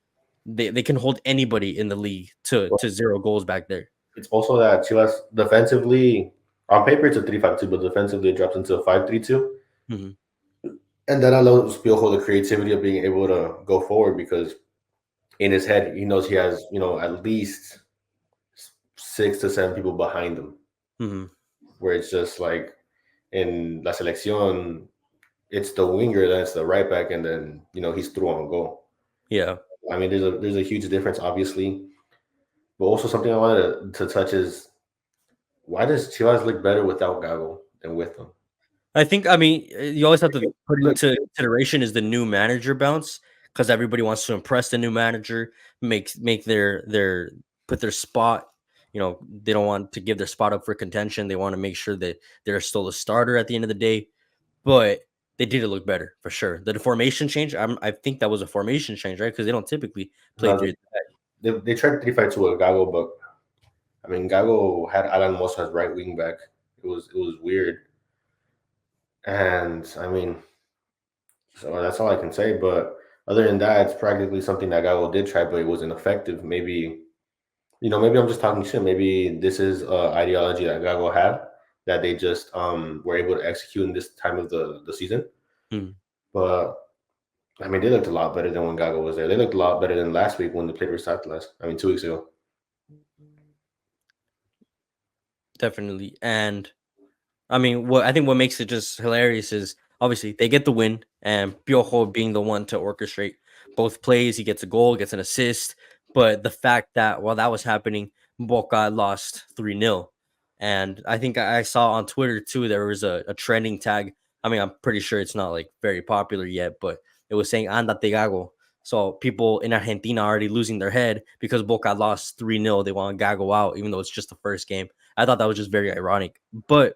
they can hold anybody in the league to 0 goals back there. it's also that Chivas defensively, on paper it's a 3-5-2, but defensively it drops into a 5-3-2, Mhm. and that allows Piojo the creativity of being able to go forward because in his head he knows he has at least 6 to 7 people behind him, Mhm. where it's just like in La Selección, it's the winger, then it's the right back, and then he's through on goal. Yeah. I mean, there's a huge difference, obviously, but also something I wanted to touch is why does Chivas look better without Gago than with him? I mean, you always have to put Look, into consideration is the new manager bounce, because everybody wants to impress the new manager, make their put their spot. They don't want to give their spot up for contention. They want to make sure that they're still a starter at the end of the day. But they did look better for sure. The formation change, I think that was a formation change, right? Because they don't typically play no, three. they tried 3-5-2 with Gago, but I mean, Gago had Alan Mosa as right wing back. It was weird, and I mean, so that's all I can say. But other than that, it's practically something that Gago did try, but it wasn't effective. Maybe I'm just talking shit. Maybe this is ideology that Gago had that they just were able to execute in this time of the season. Mhm. But I mean, they looked a lot better than when Gago was there. They looked a lot better than last week when they played for Atlas. I mean, 2 weeks ago. Definitely. And I mean, what makes it just hilarious is obviously they get the win, and Piojo being the one to orchestrate both plays. He gets a goal, gets an assist. But the fact that while that was happening, Boca lost 3-0. And I think I saw on Twitter too, there was a trending tag. I mean, I'm pretty sure it's not like very popular yet, but it was saying Anda Gago. So people in Argentina are already losing their head because Boca lost 3-0. They want Gago out, even though it's just the first game. I thought that was just very ironic. But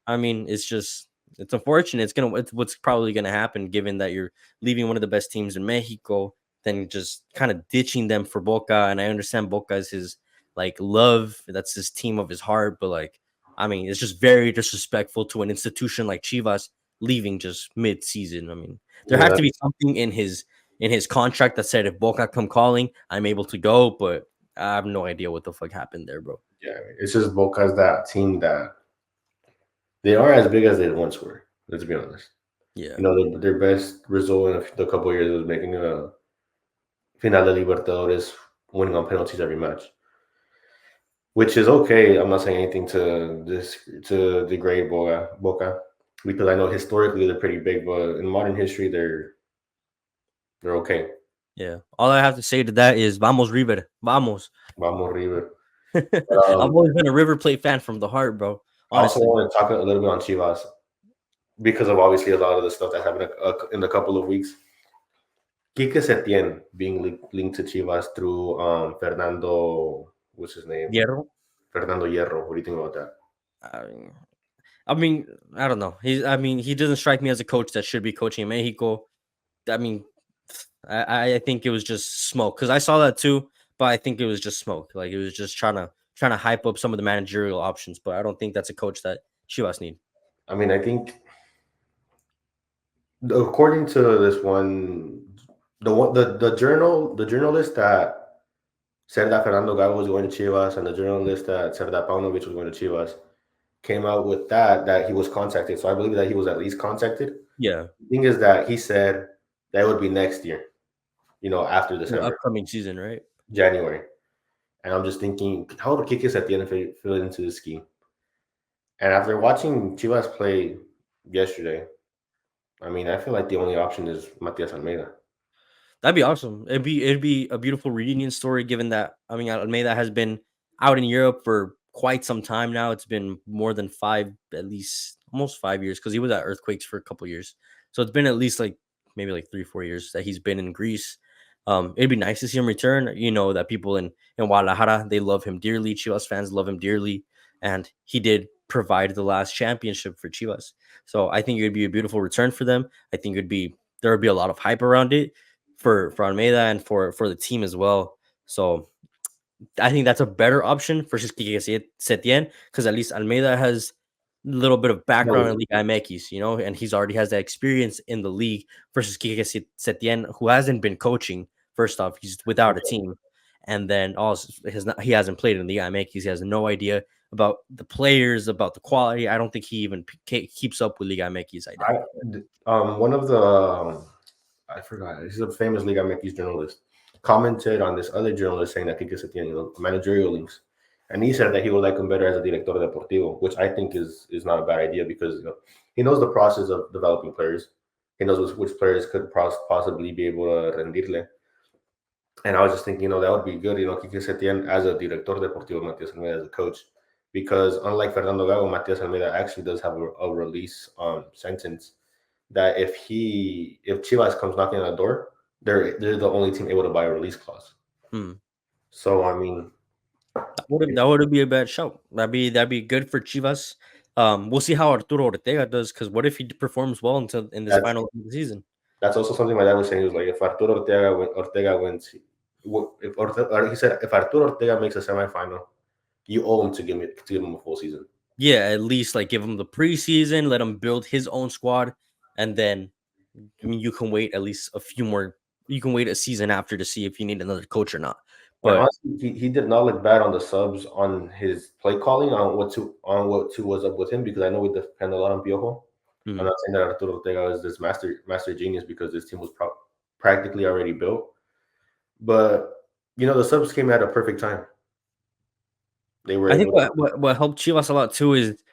I mean, it's unfortunate. It's what's probably gonna happen given that you're leaving one of the best teams in Mexico, then just kind of ditching them for Boca. And I understand Boca is his like love, that's his team of his heart, but like, I mean, it's just very disrespectful to an institution like Chivas leaving just mid-season. I mean, there has Yeah, to be something in his contract that said if Boca come calling, I'm able to go, but I have no idea what the fuck happened there, bro. yeah. It's just Boca's that team that they are as big as they once were. Let's be honest. Yeah. Their best result in the couple of years was making a final de Libertadores, winning on penalties every match, which is okay. I'm not saying anything to degrade Boca, because I know historically they're pretty big, but in modern history they're okay. Yeah. All I have to say to that is vamos River. Vamos. Vamos River. I've always been a River Plate fan from the heart, bro. I also Honestly. want to talk a little bit on Chivas because of obviously a lot of the stuff that happened in a couple of weeks. Quique Setien being linked to Chivas through Fernando, what's his name? Hierro. Fernando Hierro. What do you think about that? I I mean, I don't know. He doesn't strike me as a coach that should be coaching in Mexico. I mean, I think it was just smoke because I saw that too, but I think it was just smoke. Like it was just trying to hype up some of the managerial options, but I don't think that's a coach that Chivas need. I mean, I think according to this one, the journalist that said that Fernando Gago was going to Chivas and the journalist that said that Paunovic was going to Chivas came out with that he was contacted. So I believe that he was at least contacted. Yeah, The thing is that he said that would be next year, after the December, upcoming season, right? January. And I'm just thinking, how would Kikis at the end fit into the scheme? And after watching Chivas play yesterday, I mean, I feel like the only option is Matias Almeida. That'd be awesome. It'd be a beautiful reunion story, given that Almeida has been out in Europe for quite some time now. It's been more than five, at least almost 5 years, because he was at Earthquakes for a couple years. So it's been at least like maybe like 3 4 years that he's been in Greece. It'd be nice to see him return. You know that people in Guadalajara, they love him dearly. Chivas fans love him dearly, and he did provide the last championship for Chivas. So I think it would be a beautiful return for them. I think there would be a lot of hype around it for Almeida and for the team as well. So I think that's a better option versus Quique Setien because at least Almeida has a little bit of background in Liga MX, and he's already has that experience in the league versus Quique Setien, who hasn't been coaching. First off, he's without a team, and then also he hasn't played in Liga MX. He has no idea about the players, about the quality. I don't think he even keeps up with Liga MX. One of the I forgot. He's a famous Liga MX journalist. Commented on this other journalist saying that Quique Setién, managerial links, and he said that he would like him better as a director deportivo, which I think is not a bad idea because he knows the process of developing players. He knows which players could possibly be able to rendirle. And I was just thinking, that would be good, Quique Setién as a director deportivo, Matias Almeida as a coach, because unlike Fernando Gago, Matias Almeida actually does have a release sentence that if Chivas comes knocking on the door, they're the only team able to buy a release clause. So I mean, that would be a bad show. That'd be good for Chivas. We'll see how Arturo Ortega does because what if he performs well in this final season? That's also something my dad was saying. He was like, if Arturo Ortega wins, he said if Arturo Ortega makes a semifinal, you owe him to give him a full season. Yeah, at least like give him the preseason, let him build his own squad, and then you can wait at least a few more. You can wait a season after to see if you need another coach or not. But honestly, he did not look bad on the subs on his play calling on what was up with him because I know we depend a lot on Piojo. I'm not saying that Arturo Ortega is this master genius because this team was practically already built, but the subs came at a perfect time. They were. I think what helped Chivas a lot too is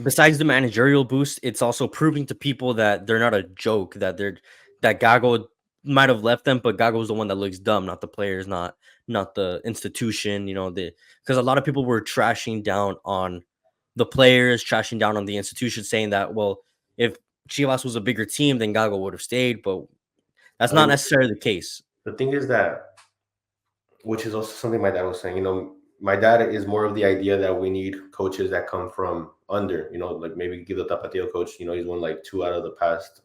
besides the managerial boost, it's also proving to people that they're not a joke. That Gago might have left them, but Gago's the one that looks dumb, not the players, not the institution. Because a lot of people were trashing down on the players, trashing down on the institution, saying that if Chivas was a bigger team, then Gago would have stayed, but that's not necessarily the case. The thing is that, which is also something my dad was saying, my dad is more of the idea that we need coaches that come from under, like maybe give the Tapatio coach, he's won like two out of the past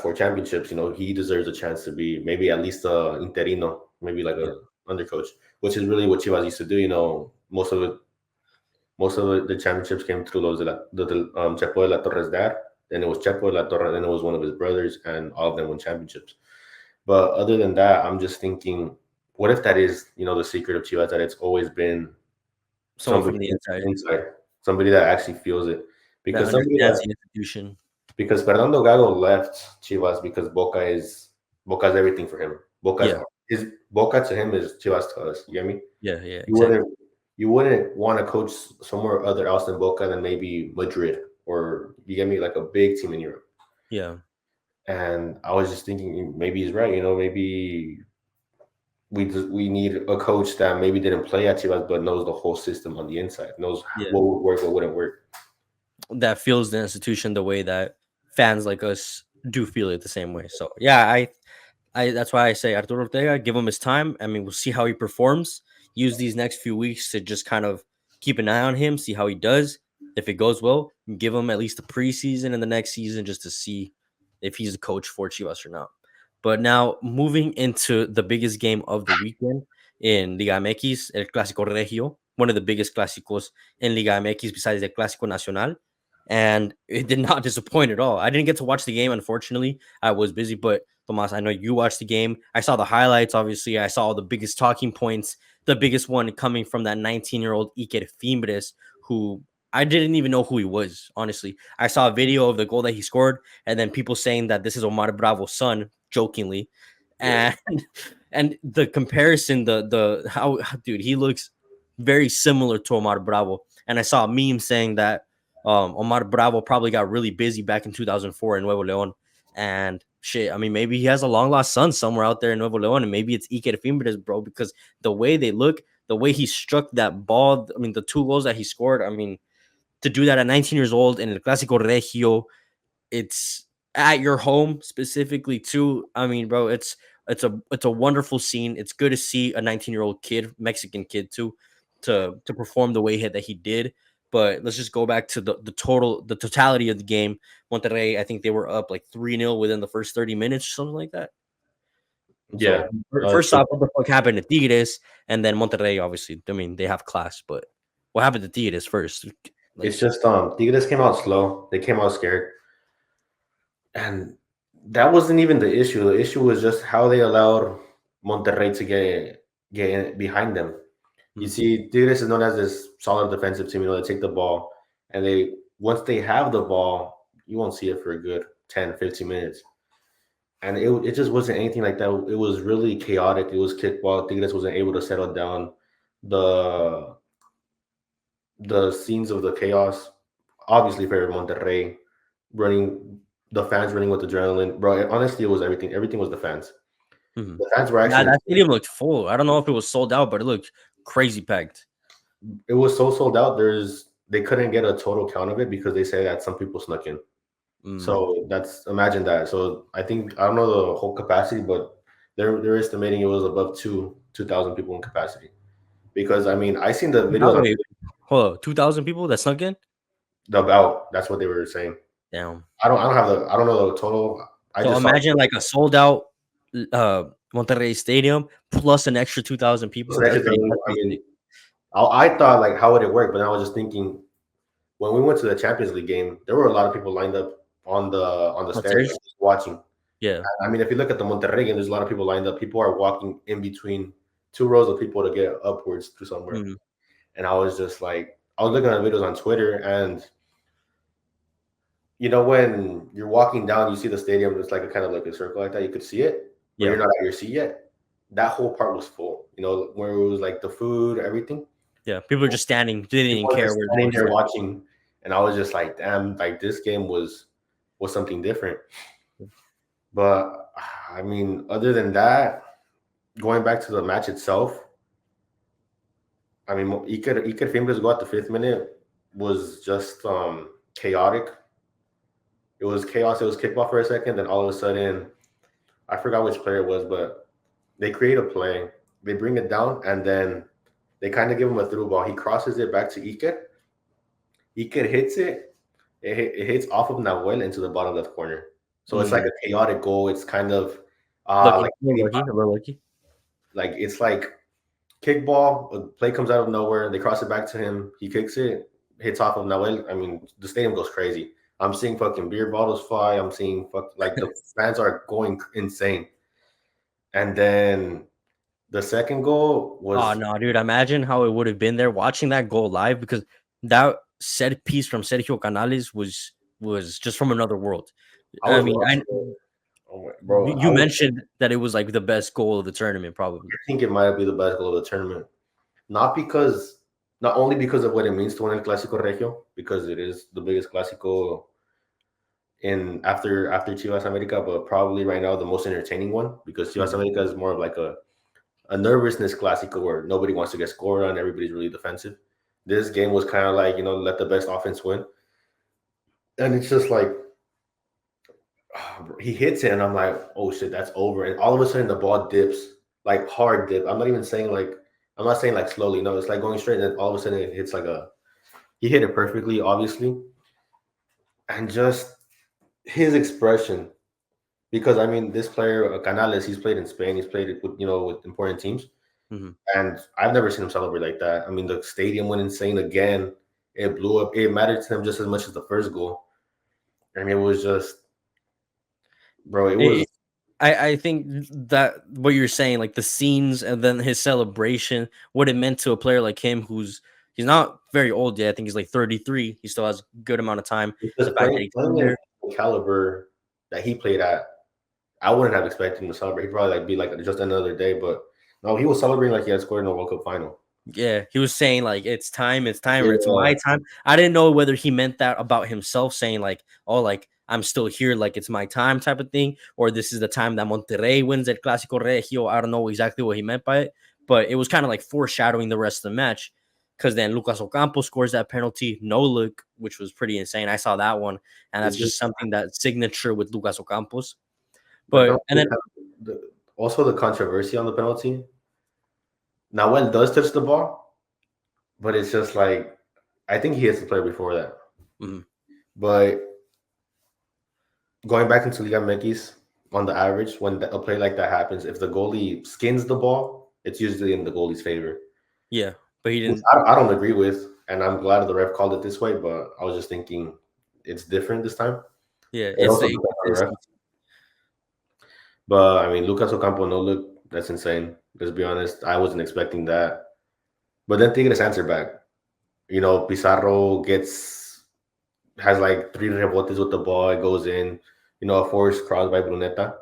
4 championships. He deserves a chance to be maybe at least a interino, maybe like a under coach, which is really what Chivas used to do. Most of the championships came through those Chepo de la Torre's dad. Then it was Chepo de la Torre. Then it was one of his brothers, and all of them won championships. But other than that, I'm just thinking, what if that is, the secret of Chivas, that it's always been someone from the inside, somebody that actually feels it, because somebody the institution. Because Fernando Gago left Chivas because Boca's everything for him. Boca to him is Chivas to us. You get me? Yeah, exactly. You wouldn't want to coach somewhere other else than Boca than maybe Madrid, or you get me, like a big team in Europe. Yeah. And I was just thinking maybe he's right. Maybe we need a coach that maybe didn't play at Chivas but knows the whole system on the inside, knows Yeah, what would work, what wouldn't work. that feels the institution the way that fans like us do feel it the same way. So yeah, I that's why I say Arturo Ortega, give him his time. I mean, we'll see how he performs. Use these next few weeks to just kind of keep an eye on him, see how he does. If it goes well, give him at least the preseason and the next season just to see if he's a coach for Chivas or not. But now moving into the biggest game of the weekend in Liga MX, El Clásico Regio, one of the biggest clásicos in Liga MX besides the Clásico Nacional. And it did not disappoint at all. I didn't get to watch the game, unfortunately. I was busy, but Tomas, I know you watched the game. I saw the highlights, obviously. I saw the biggest talking points, the biggest one coming from that 19-year-old Iker Fimbres, who I didn't even know who he was, honestly. I saw a video of the goal that he scored, and then people saying that this is Omar Bravo's son, jokingly. Yeah. And and the comparison, the how dude, he looks very similar to Omar Bravo. And I saw a meme saying that Omar Bravo probably got really busy back in 2004 in Nuevo León. And shit, I mean, maybe he has a long lost son somewhere out there in Nuevo León, and maybe it's Iker Fimbres, bro, because the way they look, the way he struck that ball, I mean, the two goals that he scored, I mean, to do that at 19 years old in El Clásico Regio, it's at your home specifically too. I mean, bro, it's a wonderful scene. It's good to see a 19-year-old kid, Mexican kid too, to perform the way that he did. But let's just go back to the totality of the game. Monterrey, I think they were up like 3-0 within the first 30 minutes, something like that. Yeah. So first True. off, what the fuck happened to Tigres? And then Monterrey, obviously, I mean, they have class, but what happened to Tigres first? Like, It's just Tigres came out slow. They came out scared. And that wasn't even the issue. The issue was just how they allowed Monterrey to behind them. You mm, see, Tigres is known as this solid defensive team. You know, they take the ball, and they once they have the ball, you won't see it for a good 10, 15 minutes. And it just wasn't anything like that. It was really chaotic. It was kickball. Tigres wasn't able to settle down. The the scenes of the chaos obviously favored Monterrey running, the fans running with adrenaline, bro. Honestly, it was everything. Everything was the fans. mhm. The fans were Yeah, actually. that stadium looked full. I don't know if it was sold out, but it looked crazy packed. It was so sold out. They couldn't get a total count of it because they say that some people snuck in. Mm. So that's imagine that. So I think I don't know the whole capacity, but they're estimating it was above 2,000 people in capacity. Because I mean I seen the videos on Wait, hold on, 2,000 people that snuck in? the about. That's what they were saying. Damn. I don't know the total. I So just saw imagine like a sold out uh Monterrey Stadium plus an extra 2,000 people. so That's I pretty mean sick. I thought like how would it work, but I was just thinking when we went to the Champions League game, there were a lot of people lined up on the stands Upstairs? like, just watching. Yeah. I mean, if you look at the Monterrey game, there's a lot of people lined up. People are walking in between two rows of people to get upwards to somewhere. Mm. And I was just like, I was looking at videos on Twitter, and you know, when you're walking down, you see the stadium. It's like a kind of like a circle like that. You could see it, but Yeah. you're not at your seat yet. That whole part was full. You know, where it was like the food, everything. Yeah. People are just standing. They didn't even People were care just where they standing were there standing. watching, and I was just like, damn, like this game was something different. But I mean, other than that, going back to the match itself, I mean, Iker Fimbres go at the 5th minute was just chaotic. It was chaos. It was kickball for a second, then all of a sudden, I forgot which player it was, but they create a play. They bring it down, and then they kind of give him a through ball. He crosses it back to Iker. Iker hits it. It hits off of Nahuel into the bottom left corner. So it's like Mm. a chaotic goal. It's kind of Lucky. like A little lucky. A little lucky. it's like kickball. A play comes out of nowhere. They cross it back to him. He kicks it, hits off of Nahuel. I mean, the stadium goes crazy. I'm seeing fucking beer bottles fly. I'm seeing like the fans are going insane. And then the second goal Oh was no, dude. Imagine how it would have been there watching that goal live because that set piece from Sergio Canales was just from another world. I I was mean, I watching. Oh my, bro, you mentioned that it was like the best goal of the tournament, probably. I think it might be the best goal of the tournament. Not because, not only because of what it means to win El Clásico Regio, because it is the biggest Clásico in after Chivas America, but probably right now the most entertaining one because Chivas Mhm. America is more of like a a nervousness Clasico where nobody wants to get scored on, everybody's really defensive. This game was kind of like, let the best offense win. And it's just like, he hits it, and I'm like, oh shit, that's over. And all of a sudden, the ball dips, like hard dip. I'm not saying like slowly. No, it's like going straight, and then all of a sudden, it hits he hit it perfectly, obviously. And just his expression, because I mean, this player, Canales, he's played in Spain, he's played with important teams. Mm-hmm. And I've never seen him celebrate like that. I mean, the stadium went insane again. It blew up. It mattered to him just as much as the first goal. I mean, it was just, bro, it was. I think that what you're saying, like the scenes and then his celebration, what it meant to a player like him, he's not very old yet. I think he's like 33. He still has a good amount of time. Because The fact that he came there, the caliber that he played at, I wouldn't have expected him to celebrate. He'd probably be like just another day, but no, he was celebrating like he had scored in a World Cup final. yeah, he was saying like it's time, or it's my time. I didn't know whether he meant that about himself, saying like, oh, like I'm still here, like it's my time type of thing, or this is the time that Monterrey wins El Clásico Regio. I don't know exactly what he meant by it, but it was kind of like foreshadowing the rest of the match, because then Lucas Ocampo scores that penalty, no look, which was pretty insane. I saw that one, and that's just something that signature with Lucas Ocampos. But and then also the controversy on the penalty. Nahuel does touch the ball, but it's just like, I think he hits the player before that. Mm-hmm. But going back into Liga MX, on the average, when a play like that happens, if the goalie skins the ball, it's usually in the goalie's favor. Yeah, but he didn't. I don't agree with, and I'm glad the ref called it this way, but I was just thinking it's different this time. Yeah, it's but I mean, Lucas Ocampo, no look, that's insane. Let's be honest, I wasn't expecting that. But then Tigres answer back. Pizarro has like 3 rebotes with the ball. It goes in. A forced cross by Bruneta.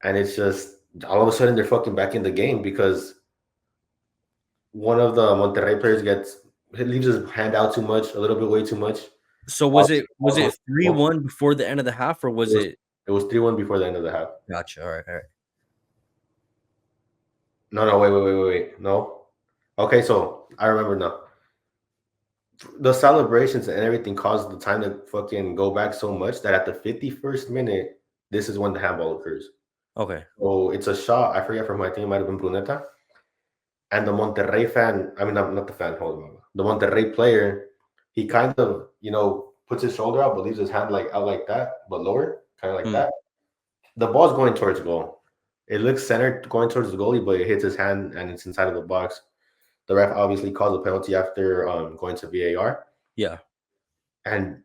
And it's just, all of a sudden, they're fucking back in the game because one of the Monterrey players leaves his hand out too much, a little bit way too much. So was it 3-1 before the end of the half, or was it? It was 3-1 before the end of the half. Gotcha. All right. No, wait. No. Okay, so I remember now. The celebrations and everything caused the time to fucking go back so much that at the 51st minute, this is when the handball occurs. Okay. So it's a shot. I forget from my team, it might have been Bruneta. And the Monterrey fan, I mean, not the fan, hold on. The Monterrey player, he kind of, puts his shoulder out, but leaves his hand like out like that, but lower, kind of like that. The ball's going towards goal. It looks centered going towards the goalie, but it hits his hand and it's inside of the box. The ref obviously calls a penalty after going to VAR. Yeah. And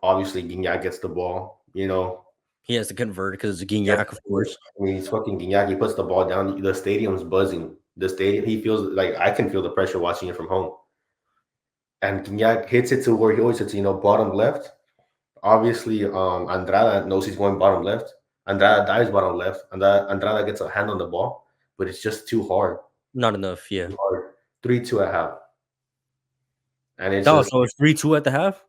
obviously Gignac gets the ball, He has to convert because it's Gignac, of course. I mean, he's fucking Gignac. He puts the ball down. The stadium's buzzing. The stadium, he feels like I can feel the pressure watching it from home. And Gignac hits it to where he always hits, bottom left. Obviously, Andrada knows he's going bottom left. Andrada dives bottom left. Andrada gets a hand on the ball, but it's just too hard. Not enough, yeah. 3-2 at half. And it's so it's 3-2 at the half?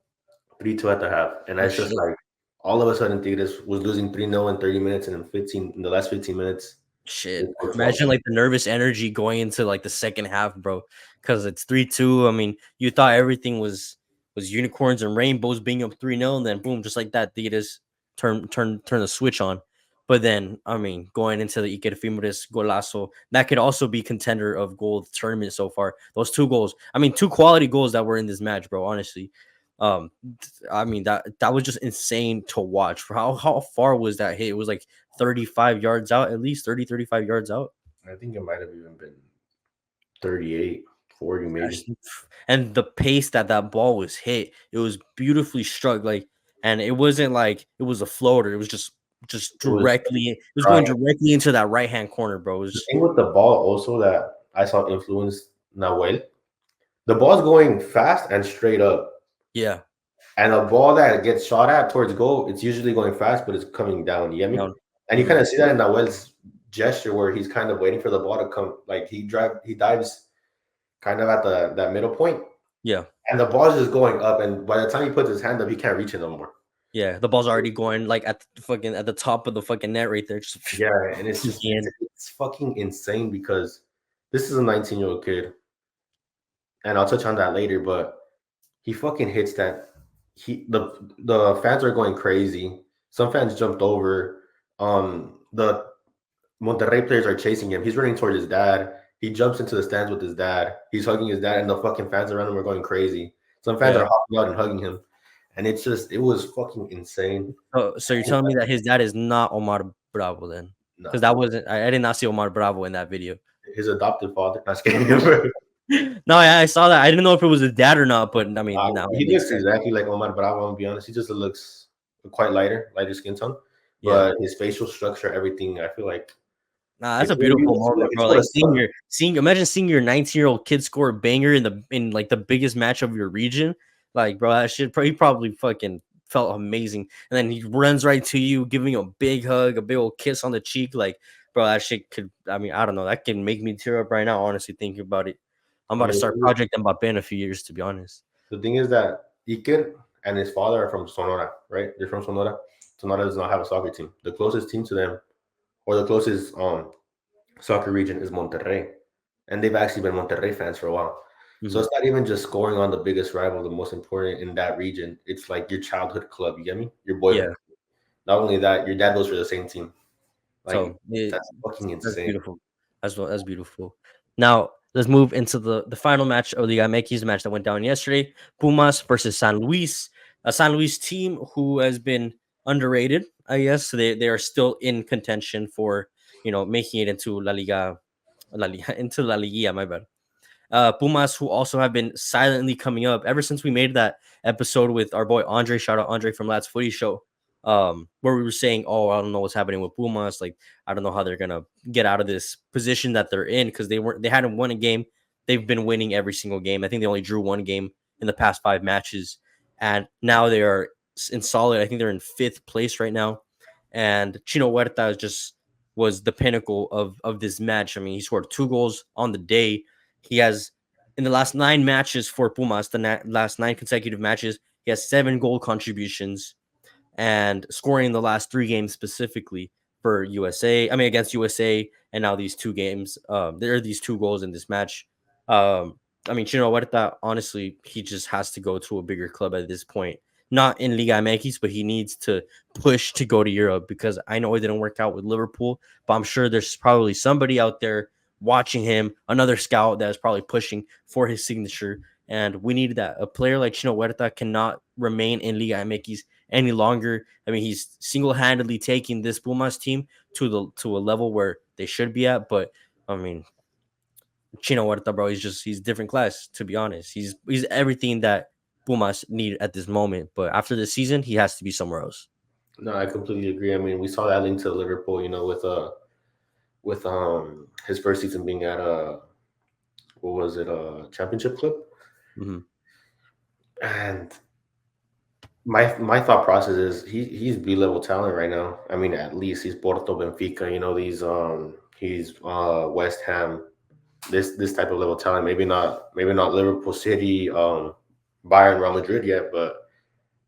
3-2 at the half. And it's just like, all of a sudden, Tigres was losing 3-0 in 30 minutes, and in the last 15 minutes. Shit. Imagine like the nervous energy going into like the second half, bro. Because it's 3-2. I mean, you thought everything was unicorns and rainbows being up 3-0, and then boom, just like that, Tigres turn the switch on. But then, I mean, going into the EP54 golazo, that could also be contender of goal of the tournament so far. Those 2 goals. I mean, 2 quality goals that were in this match, bro, honestly. I mean, that was just insane to watch. For how far was that hit? It was like 35 yards out, at least 35 yards out. I think it might have even been 38, 40 maybe. And the pace that ball was hit, it was beautifully struck. Like, and it wasn't like it was a floater. It was just directly. It was going directly into that right hand corner, bro. The thing with the ball also that I saw influenced Nahuel, the ball's going fast and straight up. Yeah. And a ball that gets shot at towards goal, it's usually going fast, but it's coming down. You get me? And you kind of see that in Nahuel's gesture where he's kind of waiting for the ball to come. Like he dives kind of at that middle point. Yeah. And the ball's just going up. And by the time he puts his hand up, he can't reach it no more. Yeah, the ball's already going like at the top of the fucking net right there, just Yeah, and it's just sinking in. it's fucking insane because this is a 19-year-old kid, and I'll touch on that later. But he fucking hits that. The fans are going crazy. Some fans jumped over. The Monterrey players are chasing him. He's running towards his dad. He jumps into the stands with his dad. He's hugging his dad, and the fucking fans around him are going crazy. Some fans are Yeah. hopping out and hugging him, and it was fucking insane. So you're telling me that his dad is not Omar Bravo then? Because No, that wasn't I did not see Omar Bravo in that video. his adopted father. Not kidding. No, I saw that. I didn't know if it was his dad or not, but I mean, now it He makes looks sense. exactly like Omar Bravo. I'm be honest. He just looks quite lighter skin tone, Yeah. but his facial structure, everything. I feel like Nah, that's a beautiful moment, it's bro. what Like a son. imagine seeing your 19-year-old kid score a banger in like the biggest match of your region. Like, bro, that shit he probably fucking felt amazing. And then he runs right to you, giving you a big hug, a big old kiss on the cheek. Like, bro, that shit could I mean, I don't know. That can make me tear up right now, honestly, thinking about it. I'm I about to mean, start Project Mbappe in a few years, to be honest. the thing is that Iker and his father are from Sonora, right? They're from Sonora. Sonora does not have a soccer team. The closest team to them, or the closest soccer region, is Monterrey, and they've actually been Monterrey fans for a while. So Mhm. it's not even just scoring on the biggest rival, the most important in that region. It's like your childhood club. You get me? Your boyhood. Yeah. Not only that, your dad goes for the same team. Like So it, that's fucking that's insane. beautiful. That's beautiful. Now let's move into the final match of the Liga MX, match that went down yesterday. Pumas versus San Luis, a San Luis team who has been underrated. I guess they are still in contention for making it into La Liga into La Liga. My bad. Pumas, who also have been silently coming up ever since we made that episode with our boy Andre. Shout out Andre from Lad's Footy Show, where we were saying, "Oh, I don't know what's happening with Pumas. Like, I don't know how they're gonna get out of this position that they're in because they hadn't won a game. They've been winning every single game. I think they only drew one game in the past 5 matches, and now they are in solid. I think they're in fifth place right now, and Chino Huerta was the pinnacle of this match. I mean, he scored 2 goals on the day. He has in the last 9 matches for Pumas, last 9 consecutive matches, he has 7 goal contributions and scoring in the last 3 games specifically for USA. I mean, against USA, and now these 2 games. There are these 2 goals in this match. I mean, Chino Huerta, honestly, he just has to go to a bigger club at this point. Not in Liga MX, but he needs to push to go to Europe because I know it didn't work out with Liverpool, but I'm sure there's probably somebody out there watching him, another scout that is probably pushing for his signature. And we need that. A player like Chino Huerta cannot remain in Liga MX any longer. I mean, he's single-handedly taking this Pumas team to a level where they should be at. But I mean, Chino Huerta, bro, he's different class. To be honest, he's everything that Pumas need at this moment. But after the season, he has to be somewhere else. No, I completely agree. I mean, we saw that link to Liverpool, with his first season being at what was it, a championship club? Hmm. And my thought process is he's B-level talent right now. I mean, at least he's Porto, Benfica, these he's West Ham, this type of level talent. Maybe not Liverpool City, Bayern, Real Madrid yet, but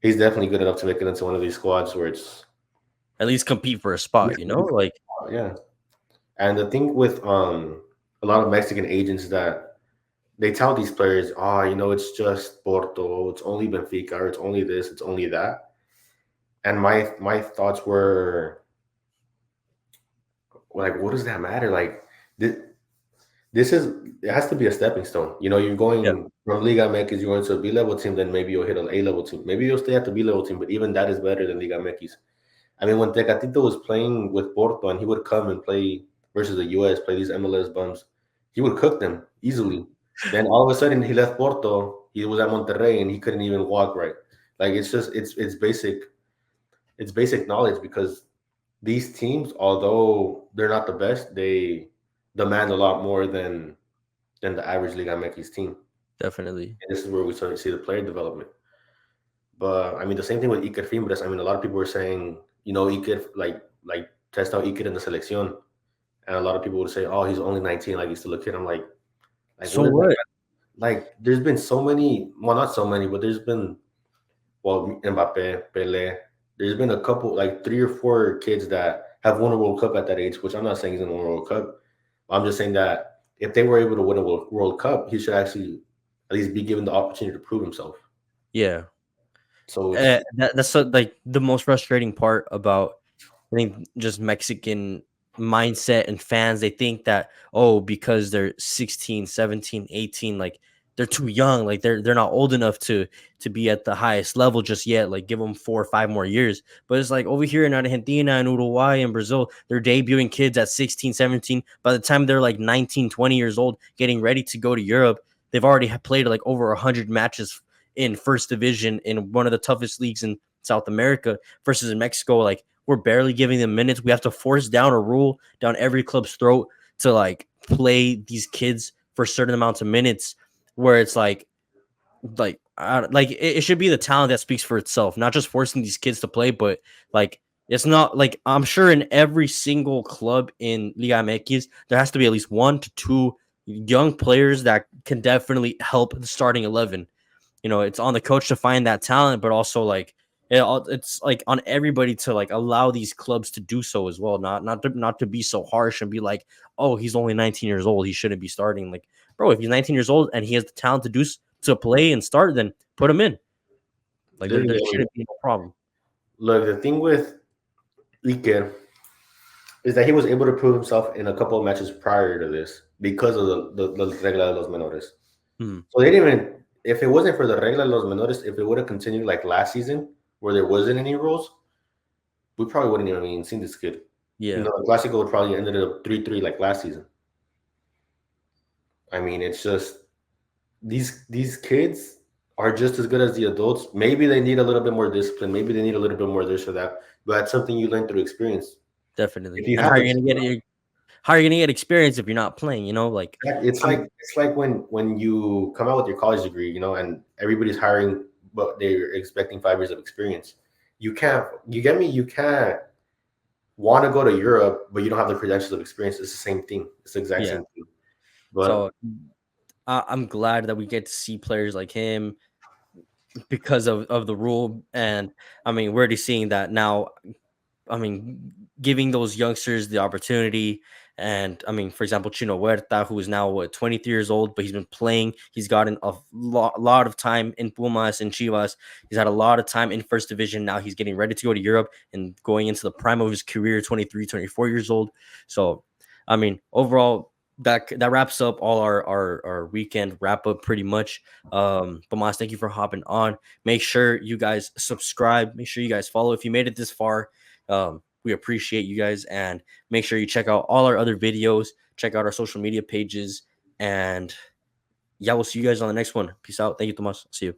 he's definitely good enough to make it into one of these squads where it's At least compete for a spot. Like yeah. And the thing with a lot of Mexican agents that they tell these players, it's just Porto, it's only Benfica, or it's only this, it's only that. And my thoughts were like, what does that matter? Like this, this is it has to be a stepping stone. You're yeah, going from Liga MX, you're going to a B level team, then maybe you'll hit an A level team. Maybe you'll stay at the B level team, but even that is better than Liga MX. I mean, when Tecatito was playing with Porto and he would come and play versus the US, play these MLS bums, he would cook them easily. Then all of a sudden he left Porto, he was at Monterrey and he couldn't even walk right. Like it's basic knowledge because these teams, although they're not the best, they demand a lot more than the average Liga MX team. definitely. And this is where we start to see the player development. But I mean, the same thing with Iker Fimbres. I mean, a lot of people were saying, Iker like test out Iker in the selección, and a lot of people would say, oh, he's only 19, like he's still a kid. I'm like So what is that? what? Like, there's been so many, well, not so many, but there's been Mbappe, Pele. There's been a couple, like 3 or 4 kids that have won a World Cup at that age, which I'm not saying he's going to win a World Cup. I'm just saying that if they were able to win a World Cup, he should actually at least be given the opportunity to prove himself. Yeah. So it's That's like the most frustrating part about, I think, just Mexican mindset and fans. They think that, oh, because they're 16, 17, 18, like they're too young, like they're not old enough to be at the highest level just yet. Like give them 4 or 5 more years. But it's like over here in Argentina and Uruguay and Brazil, they're debuting kids at 16, 17. By the time they're like 19, 20 years old, getting ready to go to Europe, they've already played like over 100 matches in first division in one of the toughest leagues in South America, versus in Mexico. Like we're barely giving them minutes. We have to force down a rule down every club's throat to like play these kids for certain amounts of minutes, where it's it should be the talent that speaks for itself, not just forcing these kids to play. But like it's not like, I'm sure in every single club in Liga MX there has to be at least 1 to 2 young players that can definitely help the starting 11. It's on the coach to find that talent, but also like it's like on everybody to like allow these clubs to do so as well. Not to be so harsh and be like, oh, he's only 19 years old, he shouldn't be starting. Like, bro, if he's 19 years old and he has the talent to play and start, then put him in. Like there shouldn't be no problem. look, the thing with Iker is that he was able to prove himself in a couple of matches prior to this because of the regla de los menores. Hmm. So they didn't even, if it wasn't for the regla de los menores, if it would have continued like last season where there wasn't any rules, we probably wouldn't even seen this kid. Yeah, The Clasico would probably ended up 3-3 like last season. I mean, it's just these kids are just as good as the adults. Maybe they need a little bit more discipline. Maybe they need a little bit more this or that. But that's something you learn through experience. definitely. If you And how are have you gonna get experience if you're not playing? Like it's I'm, like when you come out with your college degree, and everybody's hiring, but they're expecting 5 years of experience. You can't. You get me? You can't want to go to Europe, but you don't have the credentials of experience. It's the same thing. It's the exact yeah. same thing. But So I'm glad that we get to see players like him because of the rule. And I mean, we're already seeing that now. I mean, giving those youngsters the opportunity. And I mean, for example, Chino Huerta, who is now 23 years old, but he's been playing. He's gotten a lot of time in Pumas and Chivas. He's had a lot of time in first division. Now he's getting ready to go to Europe and going into the prime of his career, 23, 24 years old. So, I mean, overall, that wraps up all our weekend wrap up pretty much. Tomas, thank you for hopping on. Make sure you guys subscribe. Make sure you guys follow if you made it this far. We appreciate you guys, and make sure you check out all our other videos, check out our social media pages, and yeah, we'll see you guys on the next one. Peace out. Thank you, Tomas. See you.